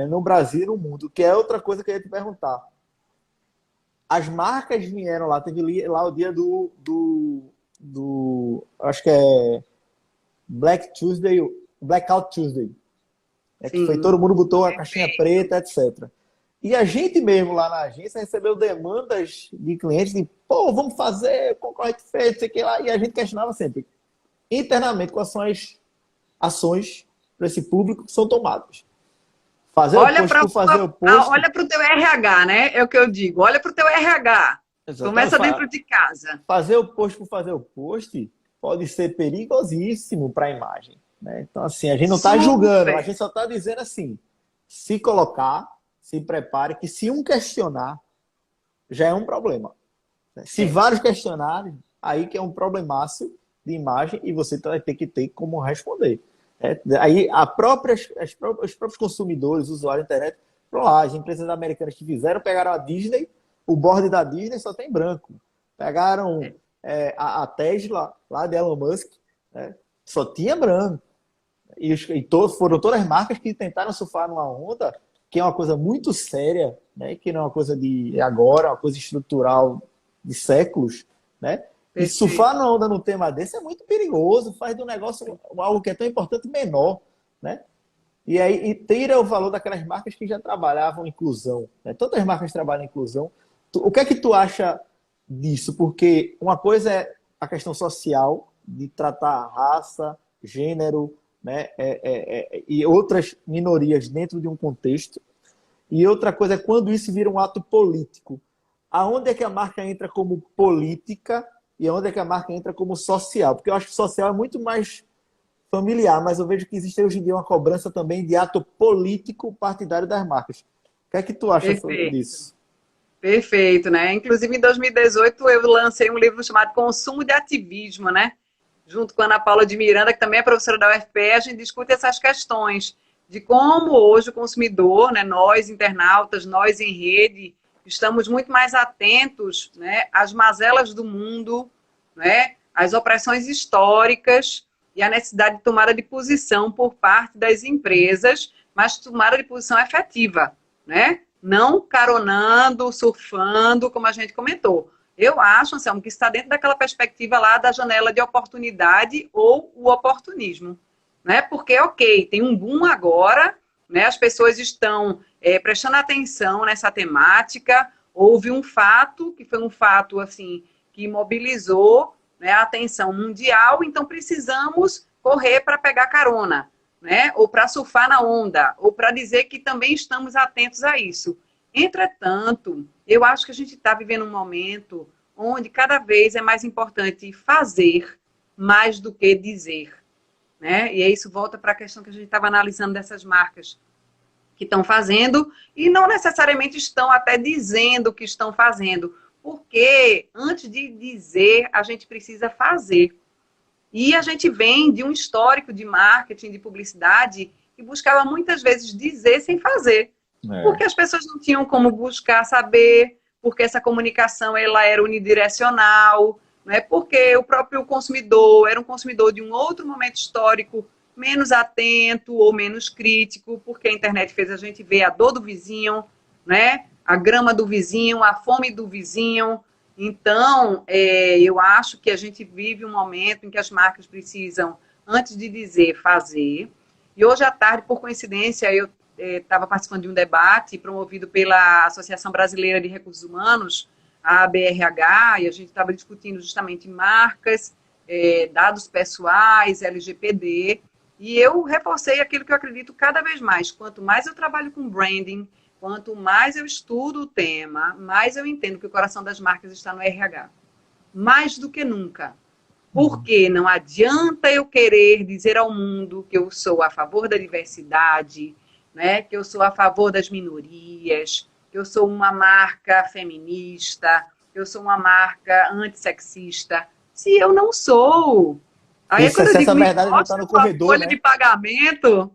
no Brasil e no mundo, que é outra coisa que eu ia te perguntar. As marcas vieram lá, teve lá o dia acho que é Blackout Tuesday. Que foi, todo mundo botou a caixinha preta, etc. E a gente mesmo lá na agência recebeu demandas de clientes de, vamos fazer, o concorrente fez, sei que lá, e a gente questionava sempre, internamente, quais são as ações para esse público que são tomadas. Olha para o teu RH, né? É o que eu digo. Olha para o teu RH. Exatamente. Começa dentro de casa. Fazer o post por fazer o post pode ser perigosíssimo para a imagem. Né? Então, assim, a gente não está julgando, a gente só está dizendo assim, se colocar, se prepare, que se um questionar, já é um problema. Se vários questionarem, aí que é um problemaço de imagem e você vai ter que ter como responder. Aí os próprios consumidores, usuários da internet, lá, as empresas americanas que fizeram, pegaram a Disney, o board da Disney só tem branco. Pegaram a Tesla, lá de Elon Musk, né? Só tinha branco. Foram todas as marcas que tentaram surfar numa onda, que é uma coisa muito séria, né? Que não é uma coisa de agora, é uma coisa estrutural de séculos, né? E surfar na onda num tema desse é muito perigoso, faz do negócio algo que é tão importante menor, né? E aí tira o valor daquelas marcas que já trabalhavam inclusão, né? Todas as marcas trabalham inclusão. O que é que tu acha disso? Porque uma coisa é a questão social, de tratar raça, gênero, né? E outras minorias dentro de um contexto. E outra coisa é quando isso vira um ato político. Aonde é que a marca entra como política e aonde é que a marca entra como social? Porque eu acho que social é muito mais familiar, mas eu vejo que existe hoje em dia uma cobrança também de ato político partidário das marcas. O que é que tu acha sobre isso? Perfeito, né? Inclusive, em 2018, eu lancei um livro chamado Consumo de Ativismo, né? Junto com a Ana Paula de Miranda, que também é professora da UFPE, a gente discute essas questões de como hoje o consumidor, né, nós internautas, nós em rede, estamos muito mais atentos, né, às mazelas do mundo, né, às opressões históricas e à necessidade de tomada de posição por parte das empresas, mas tomada de posição efetiva, né? Não caronando, surfando, como a gente comentou. Eu acho, Anselmo, que está dentro daquela perspectiva lá da janela de oportunidade ou o oportunismo, né? Porque, ok, tem um boom agora, né? As pessoas estão prestando atenção nessa temática, houve um fato, que foi um fato, assim, que mobilizou, né, a atenção mundial, então precisamos correr para pegar carona, né? Ou para surfar na onda, ou para dizer que também estamos atentos a isso. Entretanto, eu acho que a gente está vivendo um momento onde cada vez é mais importante fazer mais do que dizer, né? E isso volta para a questão que a gente estava analisando dessas marcas que estão fazendo e não necessariamente estão até dizendo que estão fazendo, porque antes de dizer, a gente precisa fazer. E a gente vem de um histórico de marketing, de publicidade, que buscava muitas vezes dizer sem fazer. Porque as pessoas não tinham como buscar saber, porque essa comunicação ela era unidirecional, né? Porque o próprio consumidor era um consumidor de um outro momento histórico menos atento ou menos crítico, porque a internet fez a gente ver a dor do vizinho, né? A grama do vizinho, a fome do vizinho. Então, eu acho que a gente vive um momento em que as marcas precisam, antes de dizer, fazer. E hoje à tarde, por coincidência, eu estava participando de um debate promovido pela Associação Brasileira de Recursos Humanos, a ABRH, e a gente estava discutindo justamente marcas, dados pessoais, LGPD, e eu reforcei aquilo que eu acredito cada vez mais. Quanto mais eu trabalho com branding, quanto mais eu estudo o tema, mais eu entendo que o coração das marcas está no RH. Mais do que nunca. Porque não adianta eu querer dizer ao mundo que eu sou a favor da diversidade, né, que eu sou a favor das minorias, que eu sou uma marca feminista, que eu sou uma marca antissexista, se eu não sou. Aí Isso, quando eu digo, essa verdade não está no corredor, folha né? de pagamento,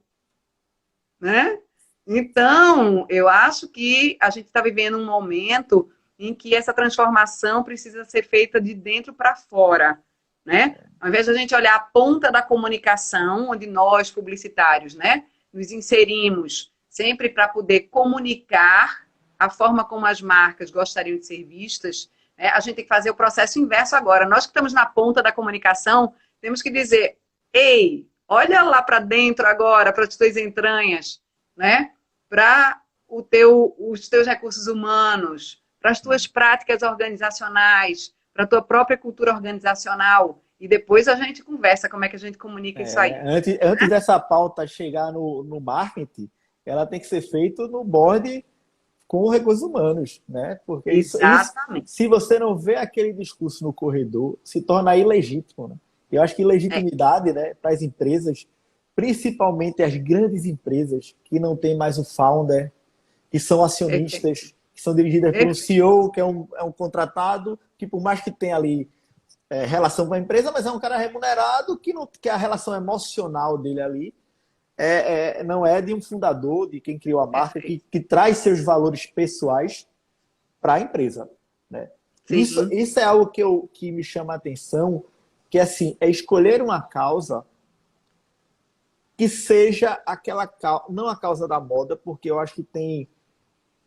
né? Então, eu acho que a gente está vivendo um momento em que essa transformação precisa ser feita de dentro para fora, né? Ao invés de a gente olhar a ponta da comunicação, onde nós, publicitários, né, nos inserimos sempre para poder comunicar a forma como as marcas gostariam de ser vistas, né? A gente tem que fazer o processo inverso agora. Nós que estamos na ponta da comunicação, temos que dizer, ei, olha lá para dentro agora, para as tuas entranhas, né? Para os teus recursos humanos, para as tuas práticas organizacionais, para a tua própria cultura organizacional. E depois a gente conversa como é que a gente comunica isso aí. Antes dessa pauta chegar no marketing, ela tem que ser feita no board com recursos humanos, né? Porque isso, se você não vê aquele discurso no corredor, se torna ilegítimo, né? Eu acho que legitimidade, né, para as empresas, principalmente as grandes empresas que não tem mais o founder, que são acionistas, que são dirigidas por um CEO, que é um contratado, que por mais que tenha ali relação com a empresa, mas é um cara remunerado, que a relação emocional dele ali não é de um fundador, de quem criou a marca, Perfeito. que traz seus valores pessoais para a empresa, né? Sim. Isso é algo que me chama a atenção, que assim, é escolher uma causa que seja aquela causa, não a causa da moda, porque eu acho que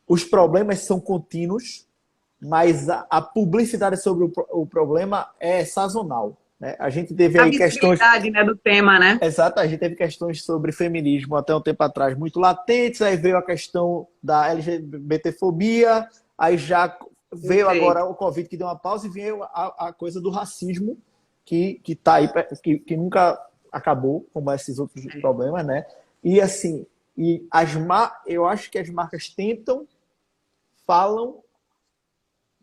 os problemas são contínuos, mas a publicidade sobre o problema é sazonal, né? A gente teve A aí questões... visibilidade, né, do tema, né? Exato, a gente teve questões sobre feminismo até um tempo atrás muito latentes, aí veio a questão da LGBTfobia, aí já veio agora o Covid que deu uma pausa e veio a coisa do racismo que tá aí, que nunca acabou, como esses outros problemas, né? E assim, eu acho que as marcas tentam, falam,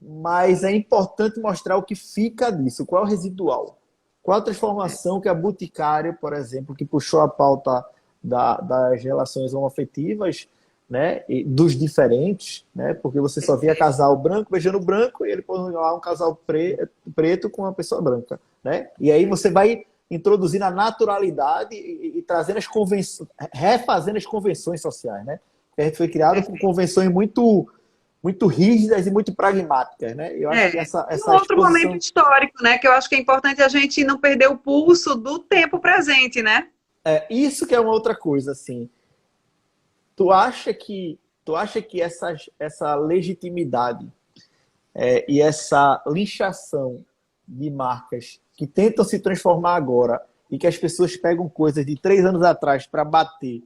mas é importante mostrar o que fica disso, qual é o residual. Qual a transformação que a Boticário, por exemplo, que puxou a pauta das relações homoafetivas, né, e dos diferentes, né, porque você só via casal branco beijando branco e ele pôs lá um casal preto com uma pessoa branca, né? E aí você vai introduzindo a naturalidade e trazendo as convenções, refazendo as convenções sociais, né? Porque a gente foi criado com convenções muito rígidas e muito pragmáticas, né? Eu acho que essa um outro exposição... momento histórico, né? Que eu acho que é importante a gente não perder o pulso do tempo presente, né? Isso que é uma outra coisa, assim. Tu acha que essa legitimidade e essa linchação de marcas que tentam se transformar agora e que as pessoas pegam coisas de 3 anos atrás para bater,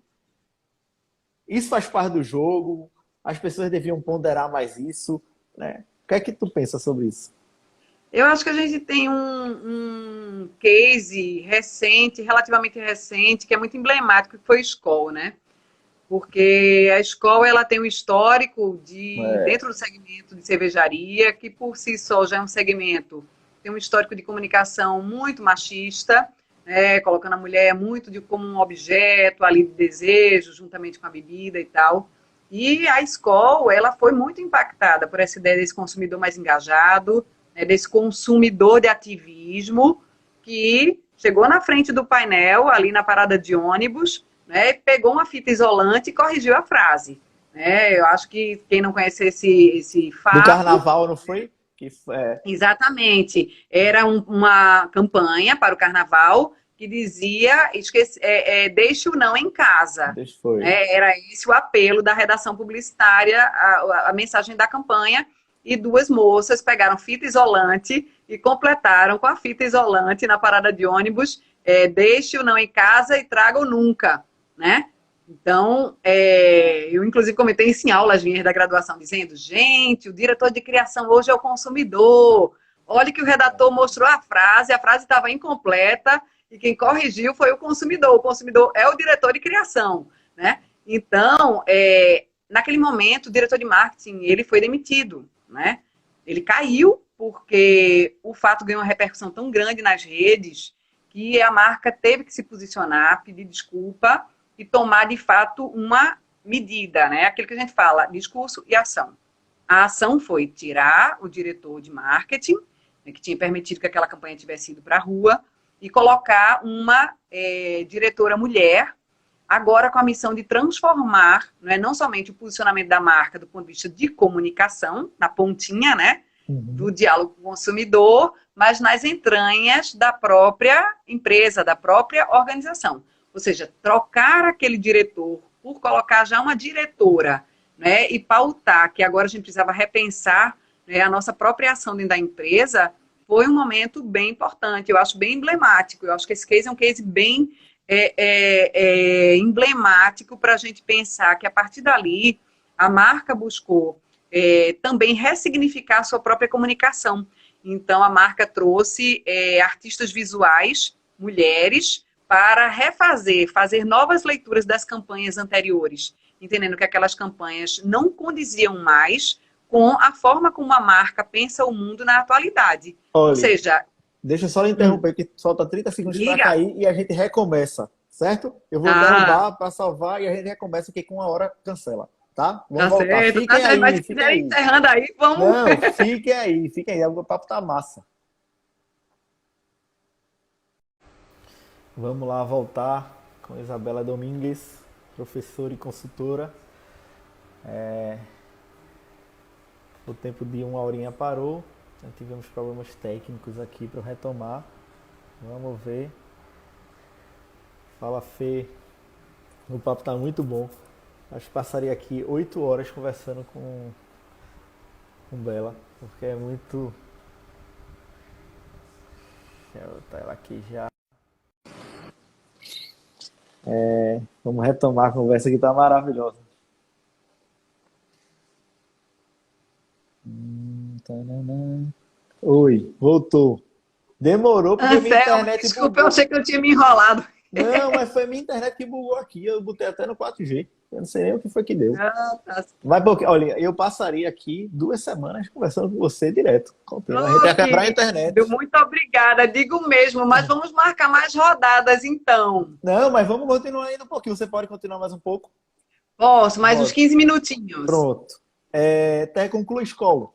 isso faz parte do jogo? As pessoas deviam ponderar mais isso, né? O que é que tu pensa sobre isso? Eu acho que a gente tem um case recente, relativamente recente, que é muito emblemático, que foi a Skol, né? Porque a Skol, ela tem um histórico dentro do segmento de cervejaria, que por si só já é um segmento, tem um histórico de comunicação muito machista, né? Colocando a mulher muito como um objeto ali de desejo, juntamente com a bebida e tal. E a Skol, ela foi muito impactada por essa ideia desse consumidor mais engajado, né, desse consumidor de ativismo, que chegou na frente do painel, ali na parada de ônibus, né, pegou uma fita isolante e corrigiu a frase. Né? Eu acho que quem não conhece esse fato... Do carnaval, não foi? Exatamente. Era uma campanha para o carnaval que dizia, deixe o não em casa. Era esse o apelo da redação publicitária, a mensagem da campanha, e 2 moças pegaram fita isolante e completaram com a fita isolante na parada de ônibus, deixe o não em casa e traga o nunca, né? Então, eu inclusive comentei isso em aulas minhas da graduação, dizendo, gente, o diretor de criação hoje é o consumidor, olha que o redator mostrou a frase estava incompleta, e quem corrigiu foi o consumidor é o diretor de criação, né? Então, naquele momento, o diretor de marketing, ele foi demitido, né? Ele caiu porque o fato ganhou uma repercussão tão grande nas redes que a marca teve que se posicionar, pedir desculpa e tomar, de fato, uma medida, né? Aquilo que a gente fala, discurso e ação. A ação foi tirar o diretor de marketing, né, que tinha permitido que aquela campanha tivesse ido para a rua, e colocar uma diretora mulher, agora com a missão de transformar, não somente o posicionamento da marca do ponto de vista de comunicação, na pontinha, né, do diálogo com o consumidor, mas nas entranhas da própria empresa, da própria organização. Ou seja, trocar aquele diretor por colocar já uma diretora, né, e pautar que agora a gente precisava repensar, né, a nossa própria ação dentro da empresa, foi um momento bem importante, eu acho bem emblemático. Eu acho que esse case é um case bem emblemático para a gente pensar que, a partir dali, a marca buscou também ressignificar a sua própria comunicação. Então, a marca trouxe artistas visuais, mulheres, para fazer novas leituras das campanhas anteriores, entendendo que aquelas campanhas não condiziam mais com a forma como a marca pensa o mundo na atualidade. Olha, ou seja... Deixa eu só lhe interromper, que falta 30 segundos para cair e a gente recomeça, certo? Eu vou derrubar para salvar e a gente recomeça, porque com 1 hora cancela, tá? Vamos voltar. Certo, fiquem aí. Mas se quiserem encerrando aí, vamos... Não, fiquem aí, o papo tá massa. Vamos lá, voltar com Isabela Domingues, professora e consultora. O tempo de uma horinha parou, tivemos problemas técnicos aqui para retomar. Vamos ver. Fala, Fê. O papo tá muito bom. Acho que passaria aqui 8 horas conversando com Bela, porque é muito... Deixa eu botar ela aqui já. Vamos retomar a conversa que tá maravilhosa. Oi, voltou. Demorou porque minha internet desculpa, bugou. eu achei que eu tinha me enrolado. Não, mas foi minha internet que bugou aqui. Eu botei até no 4G. Eu não sei nem o que foi que deu. Tá. Vai porque, olha, eu passaria aqui 2 semanas conversando com você direto. A gente ia quebrar a internet. Muito obrigada, digo mesmo, mas vamos marcar mais rodadas então. Não, mas vamos continuar ainda um pouquinho. Você pode continuar mais um pouco? Posso, mais uns 15 minutinhos. Pronto. Até conclui a escola.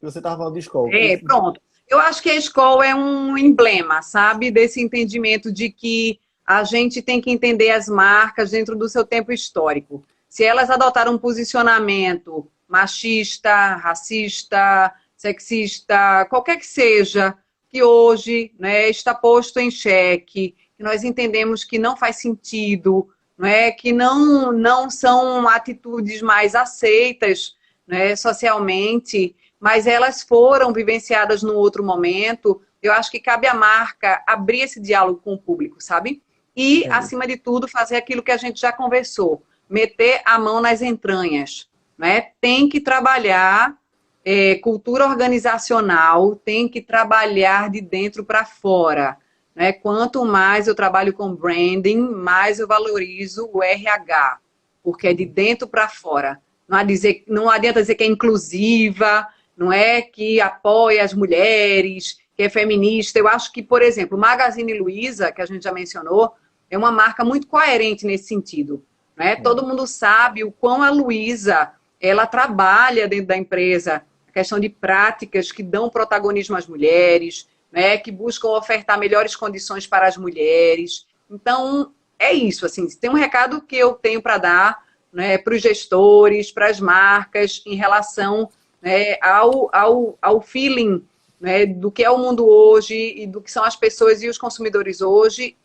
Você estava falando de escola. Pronto. Eu acho que a escola é um emblema, sabe? Desse entendimento de que a gente tem que entender as marcas dentro do seu tempo histórico. Se elas adotaram um posicionamento machista, racista, sexista, qualquer que seja, que hoje, né, está posto em xeque, que nós entendemos que não faz sentido, né, que não são atitudes mais aceitas, né, socialmente, mas elas foram vivenciadas num outro momento. Eu acho que cabe à marca abrir esse diálogo com o público, sabe? E, acima de tudo, fazer aquilo que a gente já conversou, meter a mão nas entranhas, né? Tem que trabalhar cultura organizacional, tem que trabalhar de dentro para fora, né? Quanto mais eu trabalho com branding, mais eu valorizo o RH, porque é de dentro para fora. Não adianta dizer que é inclusiva, não é que apoia as mulheres, que é feminista. Eu acho que, por exemplo, o Magazine Luiza, que a gente já mencionou, é uma marca muito coerente nesse sentido, né? Todo mundo sabe o quão a Luiza, ela trabalha dentro da empresa, a questão de práticas que dão protagonismo às mulheres, né? Que buscam ofertar melhores condições para as mulheres. Então, é isso, assim, tem um recado que eu tenho para dar, né, para os gestores, para as marcas, em relação, né, ao feeling, né, do que é o mundo hoje e do que são as pessoas e os consumidores hoje,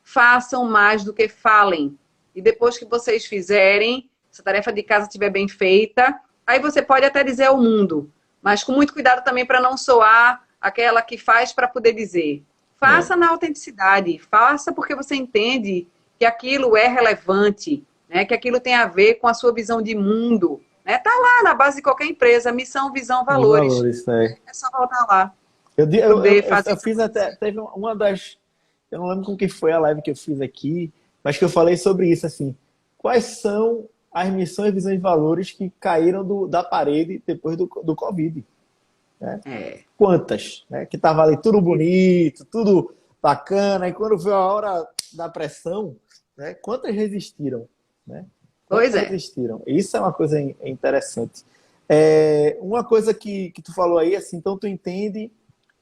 façam mais do que falem. E depois que vocês fizerem, se a tarefa de casa estiver bem feita, aí você pode até dizer ao mundo, mas com muito cuidado também para não soar aquela que faz para poder dizer. Faça na autenticidade, faça porque você entende que aquilo é relevante, né, que aquilo tem a ver com a sua visão de mundo. Está lá na base de qualquer empresa, missão, visão, valores. É só voltar lá. Eu fiz até, teve uma das, eu não lembro com que foi a live que eu fiz aqui, mas que eu falei sobre isso, assim, quais são as missões, visões e valores que caíram da parede depois do Covid? Né? Quantas? Né? Que tava ali tudo bonito, tudo bacana, e quando veio a hora da pressão, né? Quantas resistiram? Né? Pois é. Resistiram. Isso é uma coisa interessante. Uma coisa que tu falou aí, assim, então tu entende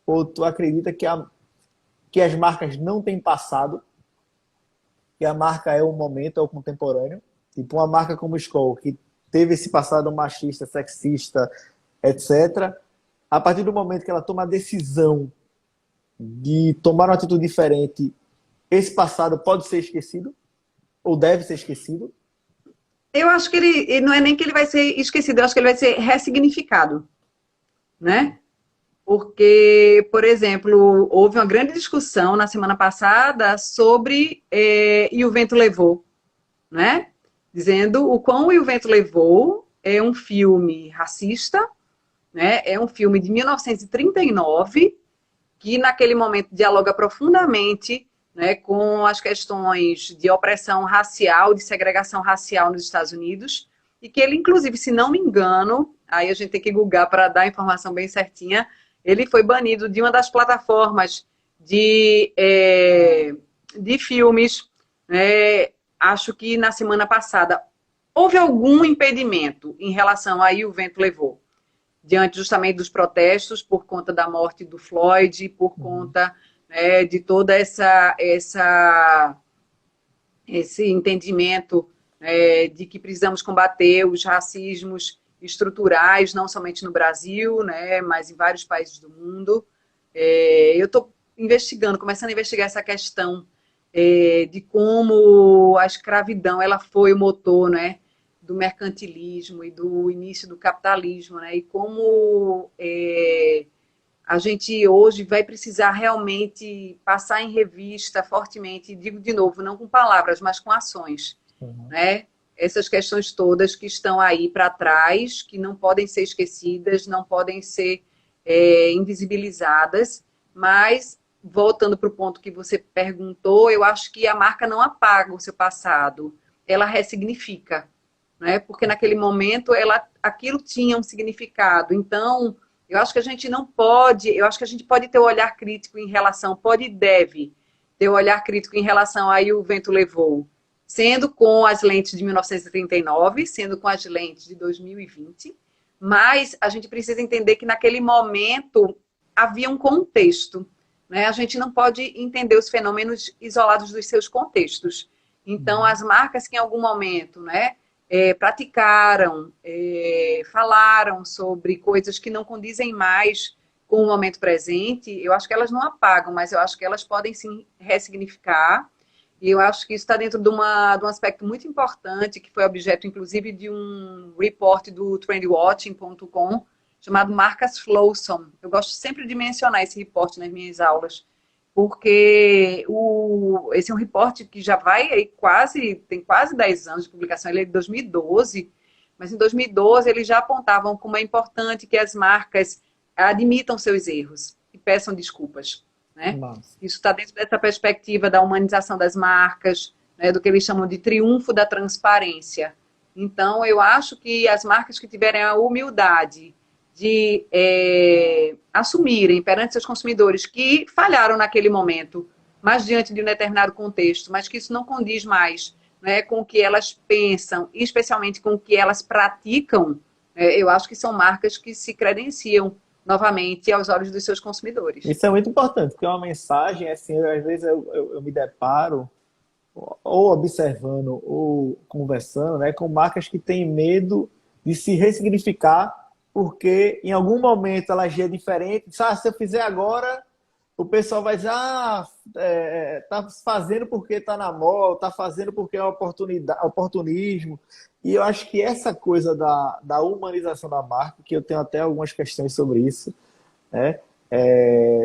ou tu acredita que as marcas não têm passado, que a marca é o momento, é o contemporâneo? Tipo, uma marca como Skol, que teve esse passado machista, sexista, etc., a partir do momento que ela toma a decisão de tomar uma atitude diferente, esse passado pode ser esquecido? Ou deve ser esquecido? Eu acho que ele não é nem que ele vai ser esquecido, eu acho que ele vai ser ressignificado, né? Porque, por exemplo, houve uma grande discussão na semana passada sobre E o Vento Levou, né? Dizendo o quão E o Vento Levou é um filme racista, né? É um filme de 1939, que naquele momento dialoga profundamente, né, com as questões de opressão racial, de segregação racial nos Estados Unidos, e que ele, inclusive, se não me engano, aí a gente tem que googar para dar a informação bem certinha, ele foi banido de uma das plataformas de filmes, acho que na semana passada. Houve algum impedimento em relação a E o Vento Levou, diante justamente dos protestos por conta da morte do Floyd, por conta de toda essa esse entendimento de que precisamos combater os racismos estruturais, não somente no Brasil, né, mas em vários países do mundo. Eu estou começando a investigar essa questão de como a escravidão ela foi o motor, né, do mercantilismo e do início do capitalismo, né, e como a gente hoje vai precisar realmente passar em revista fortemente, digo de novo, não com palavras, mas com ações, né? Essas questões todas que estão aí para trás, que não podem ser esquecidas, não podem ser invisibilizadas, mas, voltando para o ponto que você perguntou, eu acho que a marca não apaga o seu passado, ela ressignifica, né? Porque naquele momento aquilo tinha um significado, então eu acho que a gente não pode, eu acho que a gente pode ter um olhar crítico em relação, pode e deve ter um olhar crítico em relação a Aí o Vento Levou, sendo com as lentes de 1939, sendo com as lentes de 2020, mas a gente precisa entender que naquele momento havia um contexto, né? A gente não pode entender os fenômenos isolados dos seus contextos. Então, as marcas que em algum momento, né, praticaram, falaram sobre coisas que não condizem mais com o momento presente, eu acho que elas não apagam, mas eu acho que elas podem sim ressignificar, e eu acho que isso está dentro de um aspecto muito importante, que foi objeto, inclusive, de um report do trendwatching.com, chamado Marcas Flowsome. Eu gosto sempre de mencionar esse report nas minhas aulas, porque esse é um report que já vai aí tem quase 10 anos de publicação, ele é de 2012, mas em 2012 eles já apontavam como é importante que as marcas admitam seus erros e peçam desculpas, né? Isso está dentro dessa perspectiva da humanização das marcas, né, do que eles chamam de triunfo da transparência. Então, eu acho que as marcas que tiverem a humildade de assumirem perante seus consumidores que falharam naquele momento, mas diante de um determinado contexto, mas que isso não condiz mais, né, com o que elas pensam, e especialmente com o que elas praticam, eu acho que são marcas que se credenciam novamente aos olhos dos seus consumidores. Isso é muito importante, porque é uma mensagem, assim, às vezes eu me deparo, ou observando, ou conversando, né, com marcas que têm medo de se ressignificar, porque em algum momento ela agia diferente. Se eu fizer agora, o pessoal vai dizer, tá fazendo porque tá na moda, tá fazendo porque é oportunismo. E eu acho que essa coisa da humanização da marca, que eu tenho até algumas questões sobre isso, né?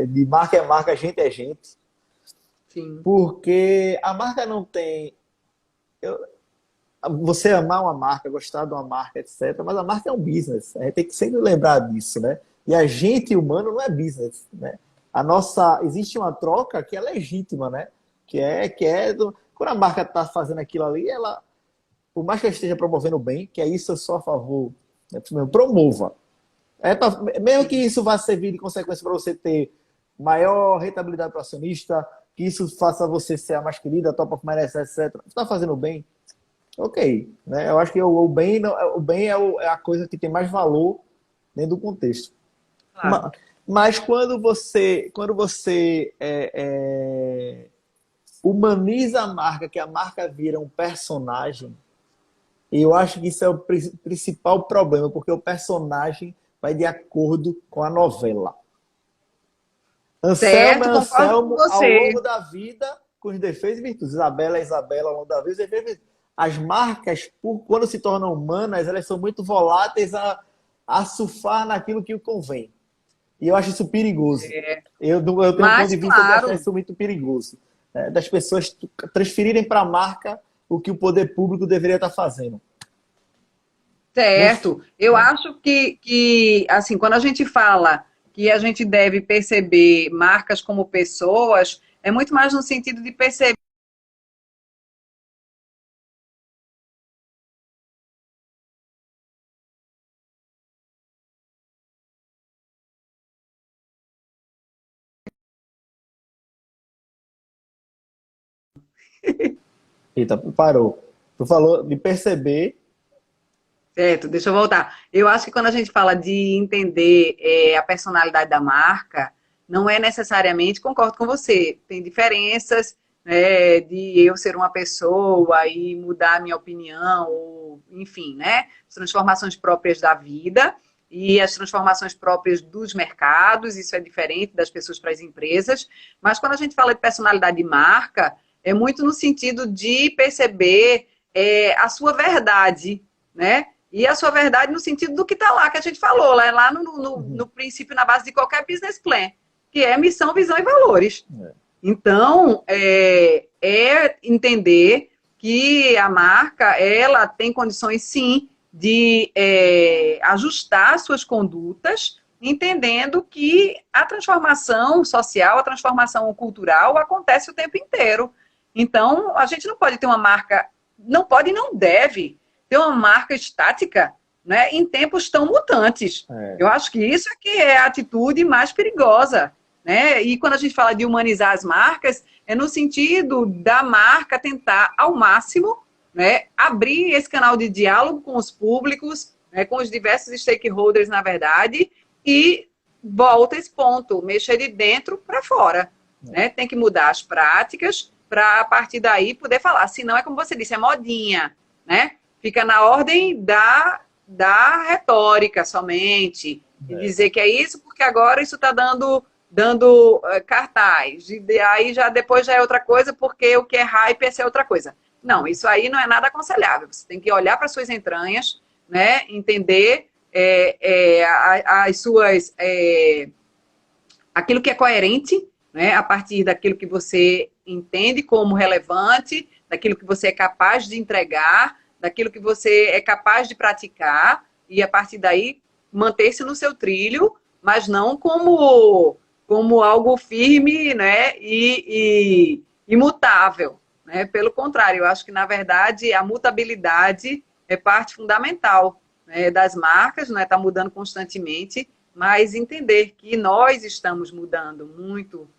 De marca é marca, gente é gente. Sim. Porque a marca não tem... Você amar uma marca, gostar de uma marca, etc. Mas a marca é um business. A gente tem que sempre lembrar disso, né? E a gente humano não é business, né? Existe uma troca que é legítima, né? Quando a marca está fazendo aquilo ali, ela, por mais que ela esteja promovendo o bem, que é isso eu sou a favor, né? Promova. Mesmo que isso vá servir de consequência para você ter maior rentabilidade para o acionista, que isso faça você ser a mais querida, a top of mind, etc. Está fazendo bem? Ok, né? Eu acho que o bem é a coisa que tem mais valor dentro do contexto. Claro. Mas quando você humaniza a marca, que a marca vira um personagem, eu acho que isso é o principal problema, porque o personagem vai de acordo com a novela. Anselmo é Anselmo ao longo da vida, com os defeitos e virtudes. Isabela é Isabela ao longo da vida. As marcas, quando se tornam humanas, elas são muito voláteis a surfar naquilo que convém. E eu acho isso perigoso. Eu tenho um ponto de vista que eu acho isso muito perigoso. Das pessoas transferirem para a marca o que o poder público deveria estar fazendo. Certo. Eu acho que, assim, quando a gente fala que a gente deve perceber marcas como pessoas, é muito mais no sentido de perceber Eita, parou. Tu falou de perceber. Certo, deixa eu voltar. Eu acho que quando a gente fala de entender a personalidade da marca, não é necessariamente, concordo com você, tem diferenças, né, de eu ser uma pessoa e mudar a minha opinião, ou, enfim, né, as transformações próprias da vida e as transformações próprias dos mercados, isso é diferente das pessoas para as empresas, mas quando a gente fala de personalidade de marca, é muito no sentido de perceber a sua verdade, né? E a sua verdade no sentido do que está lá, que a gente falou, lá no princípio, na base de qualquer business plan, que é missão, visão e valores. Então, é entender que a marca, ela tem condições, sim, de ajustar suas condutas, entendendo que a transformação social, a transformação cultural acontece o tempo inteiro. Então, a gente não pode ter uma marca, não pode e não deve ter uma marca estática, né, em tempos tão mutantes. Eu acho que isso é que é a atitude mais perigosa, né? E quando a gente fala de humanizar as marcas, é no sentido da marca tentar, ao máximo, né, abrir esse canal de diálogo com os públicos, né, com os diversos stakeholders, na verdade, e volta esse ponto, mexer de dentro para fora. Né? Tem que mudar as práticas para, a partir daí, poder falar. Senão, é como você disse, é modinha, né? Fica na ordem da retórica somente, e dizer que é isso, porque agora isso está dando cartaz, e aí depois já é outra coisa, porque o que é hype é ser outra coisa. Não, isso aí não é nada aconselhável. Você tem que olhar para suas entranhas, né, entender as suas aquilo que é coerente, né, a partir daquilo que você entende como relevante, daquilo que você é capaz de entregar, daquilo que você é capaz de praticar, e a partir daí manter-se no seu trilho, mas não como algo firme, né, e imutável. Né? Pelo contrário, eu acho que, na verdade, a mutabilidade é parte fundamental, né, das marcas, né, tá mudando constantemente, mas entender que nós estamos mudando muito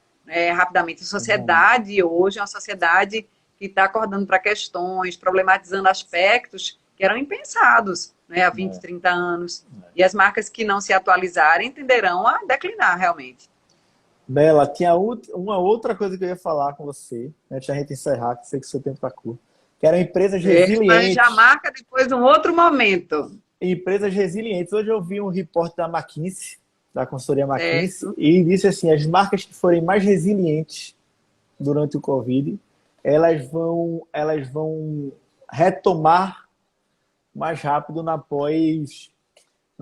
rapidamente. A sociedade hoje é uma sociedade que está acordando para questões, problematizando aspectos que eram impensados, né, há 20, 30 anos. E as marcas que não se atualizarem tenderão a declinar realmente. Bela, tinha uma outra coisa que eu ia falar com você, antes da gente encerrar, que sei que o seu tempo está curto, que eram empresas resilientes. Mas já marca depois de um outro momento. Empresas resilientes. Hoje eu vi um repórter da McKinsey, da consultoria McKinsey, e disse assim, as marcas que forem mais resilientes durante o Covid, elas vão retomar mais rápido na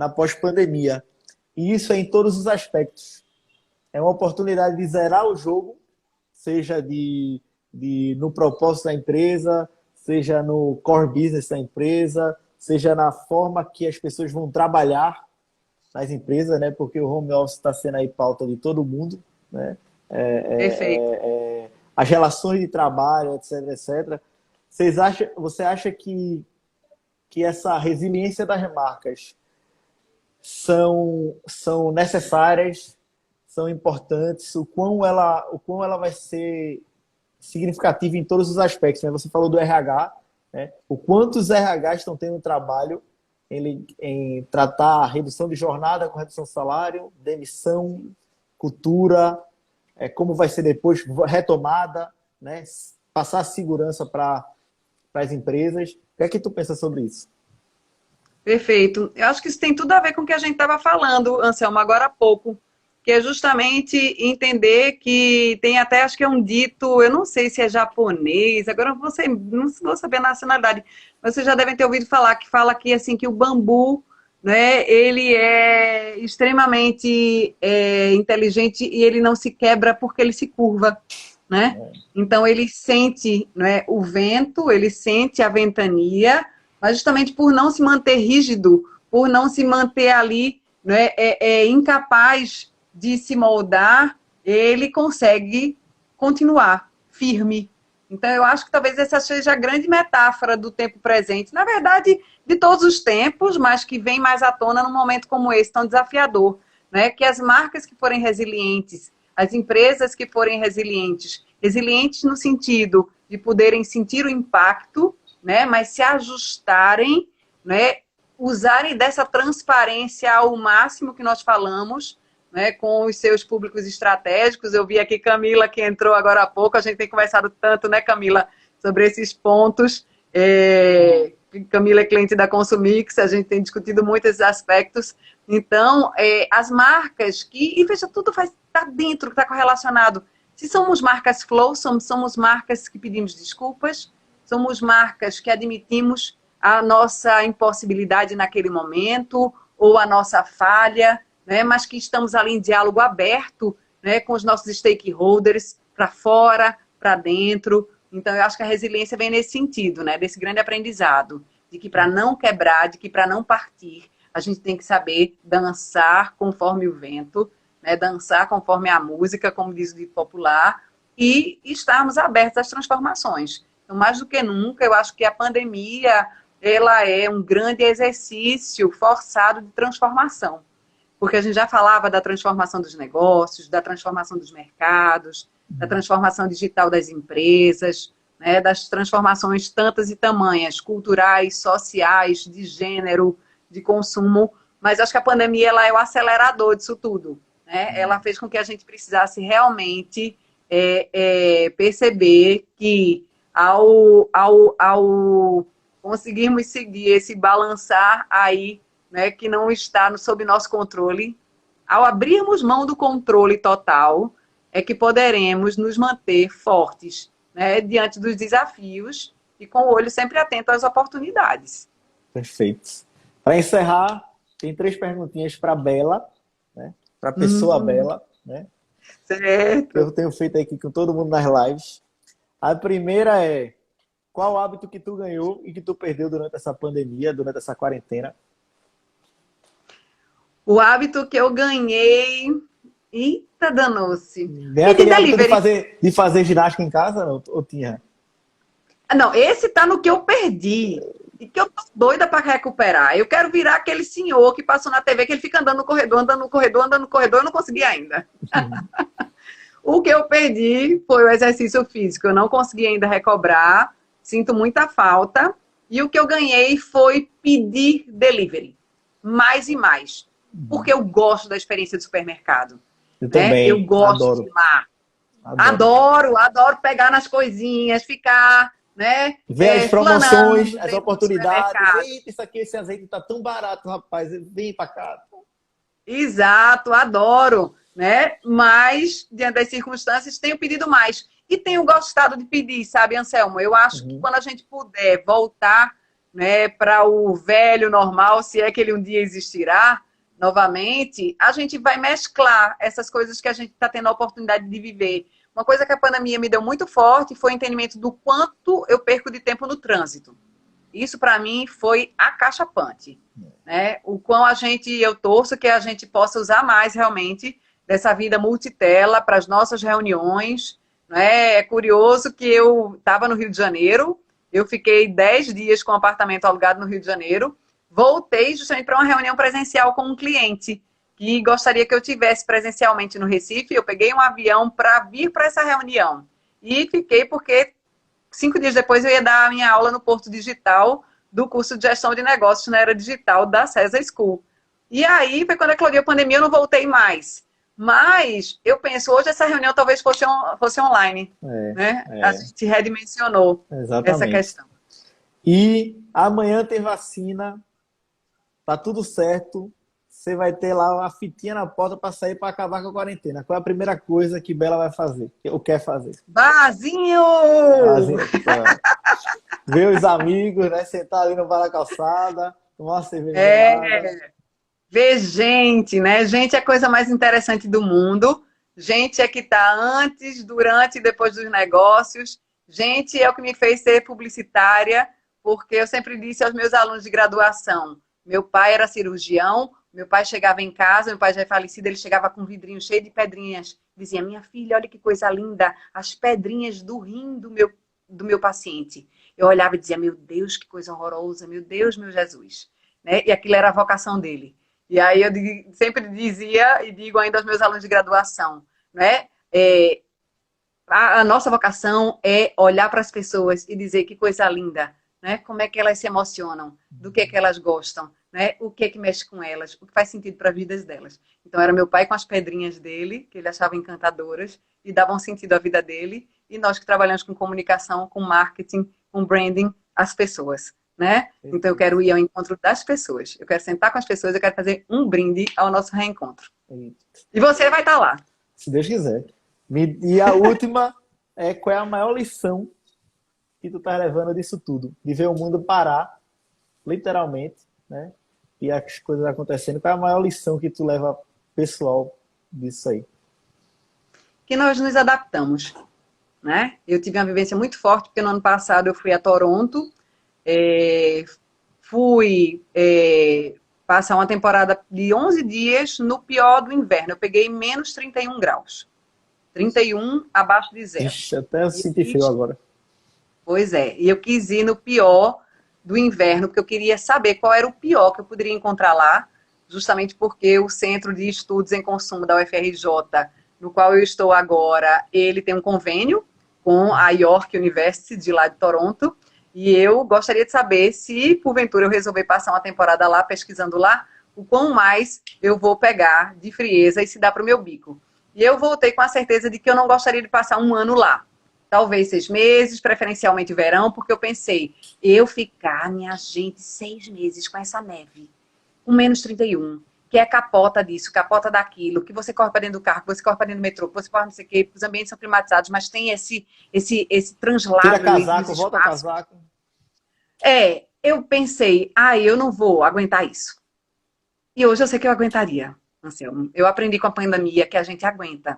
pós-pandemia. E isso é em todos os aspectos. É uma oportunidade de zerar o jogo, seja no propósito da empresa, seja no core business da empresa, seja na forma que as pessoas vão trabalhar nas empresas, né? Porque o home office está sendo aí pauta de todo mundo, né? Perfeito. As relações de trabalho, etc, etc. Você acha que essa resiliência das marcas são necessárias, são importantes, o quão ela vai ser significativa em todos os aspectos, né? Você falou do RH, né? O quanto os RH estão tendo trabalho em tratar a redução de jornada com redução de salário, demissão, cultura, como vai ser depois retomada, né? Passar segurança para as empresas. O que é que tu pensa sobre isso? Perfeito. Eu acho que isso tem tudo a ver com o que a gente estava falando, Anselmo, agora há pouco, que é justamente entender que tem até, acho que é um dito, eu não sei se é japonês, agora não vou saber a nacionalidade, mas vocês já devem ter ouvido falar, que fala que, assim, que o bambu, né, ele é extremamente inteligente e ele não se quebra porque ele se curva, né? Então ele sente, né, o vento, ele sente a ventania, mas justamente por não se manter rígido, por não se manter ali, né, incapaz de se moldar, ele consegue continuar firme. Então, eu acho que talvez essa seja a grande metáfora do tempo presente. Na verdade, de todos os tempos, mas que vem mais à tona num momento como esse, tão desafiador. Né? Que as marcas que forem resilientes, as empresas que forem resilientes no sentido de poderem sentir o impacto, né? Mas se ajustarem, né? Usarem dessa transparência ao máximo que nós falamos, né, com os seus públicos estratégicos. Eu vi aqui Camila, que entrou agora há pouco, a gente tem conversado tanto, né, Camila, sobre esses pontos. Camila é cliente da Consumix, a gente tem discutido muito esses aspectos. Então, as marcas e veja, tudo está dentro, está correlacionado. Se somos marcas flow, somos marcas que pedimos desculpas, somos marcas que admitimos a nossa impossibilidade naquele momento, ou a nossa falha, né, mas que estamos ali em diálogo aberto, né, com os nossos stakeholders, para fora, para dentro. Então, eu acho que a resiliência vem nesse sentido, né, desse grande aprendizado, de que para não quebrar, de que para não partir, a gente tem que saber dançar conforme o vento, né, dançar conforme a música, como diz o dito popular, e estarmos abertos às transformações. Então, mais do que nunca, eu acho que a pandemia, ela é um grande exercício forçado de transformação. Porque a gente já falava da transformação dos negócios, da transformação dos mercados, da transformação digital das empresas, né, das transformações tantas e tamanhas, culturais, sociais, de gênero, de consumo. Mas acho que a pandemia ela é o acelerador disso tudo, né? Ela fez com que a gente precisasse realmente perceber que ao conseguirmos seguir esse balançar aí, né, que não está sob nosso controle, ao abrirmos mão do controle total, é que poderemos nos manter fortes, né, diante dos desafios e com o olho sempre atento às oportunidades. Perfeito. Para encerrar, tem 3 perguntinhas para a Bela, né, para a pessoa Bela, né? Certo. Que eu tenho feito aqui com todo mundo nas lives. A primeira é: qual hábito que tu ganhou e que tu perdeu durante essa pandemia, durante essa quarentena? O hábito que eu ganhei... Eita, danou-se. Tem aquele hábito de fazer ginástica em casa, não? Ou tinha? Não, esse tá no que eu perdi. E que eu tô doida para recuperar. Eu quero virar aquele senhor que passou na TV, que ele fica andando no corredor, andando no corredor, andando no corredor, eu não consegui ainda. O que eu perdi foi o exercício físico. Eu não consegui ainda recobrar. Sinto muita falta. E o que eu ganhei foi pedir delivery. Mais e mais. Porque eu gosto da experiência do supermercado. Eu também. Eu gosto de lá. Adoro pegar nas coisinhas, ficar, né? Ver as promoções, as oportunidades. Eita, isso aqui, esse azeite tá tão barato, rapaz. Vem pra cá. Exato, adoro, né? Mas, diante das circunstâncias, tenho pedido mais. E tenho gostado de pedir, sabe, Anselmo? Eu acho que quando a gente puder voltar, né, para o velho normal, se é que ele um dia existirá, novamente, a gente vai mesclar essas coisas que a gente está tendo a oportunidade de viver. Uma coisa que a pandemia me deu muito forte foi o entendimento do quanto eu perco de tempo no trânsito. Isso, para mim, foi acachapante, né? O quão eu torço que a gente possa usar mais, realmente, dessa vida multitela para as nossas reuniões, né? É curioso que eu estava no Rio de Janeiro, eu fiquei 10 dias com um apartamento alugado no Rio de Janeiro, voltei justamente para uma reunião presencial com um cliente que gostaria que eu tivesse presencialmente no Recife. Eu peguei um avião para vir para essa reunião. E fiquei porque 5 dias depois eu ia dar a minha aula no Porto Digital do curso de gestão de negócios na era digital da César School. E aí foi quando eclodiu a pandemia, eu não voltei mais. Mas eu penso, hoje essa reunião talvez fosse online. Né? A gente redimensionou essa questão. E amanhã tem vacina. Tá tudo certo, você vai ter lá uma fitinha na porta para sair para acabar com a quarentena. Qual é a primeira coisa que Bela vai fazer? Ou quer fazer? Barzinho! Ver os amigos, né? Sentar ali no bar da calçada, tomar uma cerveja. Ver gente, né? Gente é a coisa mais interessante do mundo. Gente é que tá antes, durante e depois dos negócios. Gente é o que me fez ser publicitária, porque eu sempre disse aos meus alunos de graduação, meu pai era cirurgião, meu pai chegava em casa, meu pai já é falecido, ele chegava com um vidrinho cheio de pedrinhas. Dizia, minha filha, olha que coisa linda, as pedrinhas do rim do meu paciente. Eu olhava e dizia, meu Deus, que coisa horrorosa, meu Deus, meu Jesus. Né? E aquilo era a vocação dele. E aí eu sempre dizia, e digo ainda aos meus alunos de graduação, né? A nossa vocação é olhar para as pessoas e dizer que coisa linda. Né? Como é que elas se emocionam, do que é que elas gostam, né, o que é que mexe com elas, o que faz sentido para as vidas delas. Então, era meu pai com as pedrinhas dele, que ele achava encantadoras, e davam sentido à vida dele, e nós que trabalhamos com comunicação, com marketing, com branding, as pessoas, né? Então, eu quero ir ao encontro das pessoas, eu quero sentar com as pessoas, eu quero fazer um brinde ao nosso reencontro. E você vai estar lá. Se Deus quiser. E a última é qual é a maior lição que tu tá levando disso tudo? De ver o mundo parar, literalmente, né? E as coisas acontecendo. Qual é a maior lição que tu leva pessoal disso aí? Que nós nos adaptamos, né? Eu tive uma vivência muito forte, porque no ano passado eu fui a Toronto, fui passar uma temporada de 11 dias no pior do inverno. Eu peguei menos 31 graus. 31 abaixo de zero. Ixi, até eu senti frio agora. Pois é, e eu quis ir no pior do inverno, porque eu queria saber qual era o pior que eu poderia encontrar lá, justamente porque o Centro de Estudos em Consumo da UFRJ, no qual eu estou agora, ele tem um convênio com a York University, de lá de Toronto, e eu gostaria de saber se, porventura, eu resolver passar uma temporada lá, pesquisando lá, o quão mais eu vou pegar de frieza e se dá para o meu bico. E eu voltei com a certeza de que eu não gostaria de passar um ano lá. Talvez 6 meses, preferencialmente verão, porque eu pensei, eu ficar, minha gente, 6 meses com essa neve, com menos 31, que é capota disso, capota daquilo, que você corre para dentro do carro, que você corre para dentro do metrô, que você corre não sei o quê, os ambientes são climatizados, mas tem esse translado. Tira casaco, volta casaco. Eu pensei, eu não vou aguentar isso. E hoje eu sei que eu aguentaria, Anselmo. Eu aprendi com a pandemia que a gente aguenta,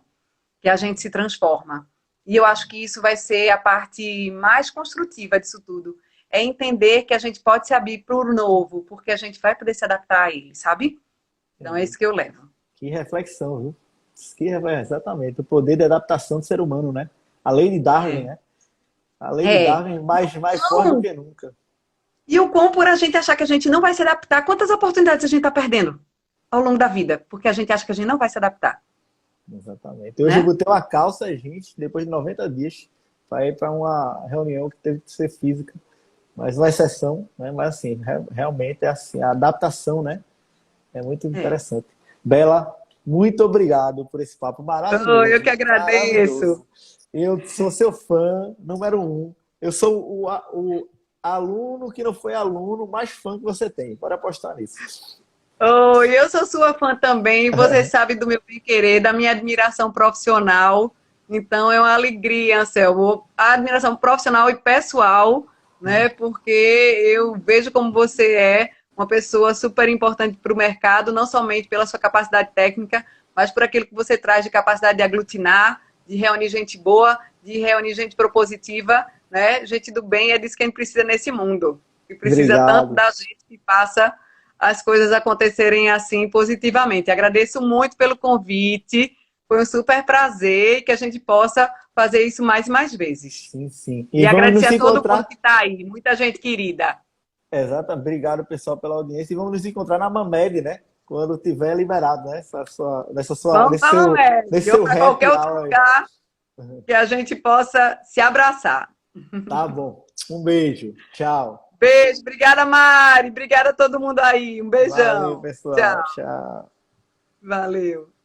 que a gente se transforma. E eu acho que isso vai ser a parte mais construtiva disso tudo. É entender que a gente pode se abrir para o novo, porque a gente vai poder se adaptar a ele, sabe? Então é isso que eu levo. Que reflexão, viu? Exatamente. O poder de adaptação do ser humano, né? A lei de Darwin, né? A lei de Darwin mais forte do que nunca. E o quão por a gente achar que a gente não vai se adaptar, quantas oportunidades a gente está perdendo ao longo da vida? Porque a gente acha que a gente não vai se adaptar. Exatamente. Hoje eu botei uma calça, gente, depois de 90 dias, para ir para uma reunião que teve que ser física. Mas uma exceção, né? Mas assim, realmente é assim, a adaptação, né? É muito interessante. Bela, muito obrigado por esse papo maravilhoso. Eu que agradeço. Eu sou seu fã, número 1. Eu sou o aluno que não foi aluno mais fã que você tem. Pode apostar nisso. Eu sou sua fã também. Você sabe do meu bem-querer, da minha admiração profissional. Então é uma alegria, Anselmo. A admiração profissional e pessoal, né? Porque eu vejo como você é uma pessoa super importante para o mercado, não somente pela sua capacidade técnica, mas por aquilo que você traz de capacidade de aglutinar, de reunir gente boa, de reunir gente propositiva, né? Gente do bem, é disso que a gente precisa nesse mundo. E precisa tanto da gente que faça as coisas acontecerem assim positivamente. Agradeço muito pelo convite. Foi um super prazer que a gente possa fazer isso mais e mais vezes. Sim, sim. E agradecer a todo mundo que está aí. Muita gente querida. Exato. Obrigado, pessoal, pela audiência. E vamos nos encontrar na Mamed, né? Quando tiver liberado, né? Vamos para Mamed. Ou para qualquer outro lugar que a gente possa se abraçar. Tá bom. Um beijo. Tchau. Beijo. Obrigada, Mari. Obrigada a todo mundo aí. Um beijão. Valeu, pessoal. Tchau. Valeu.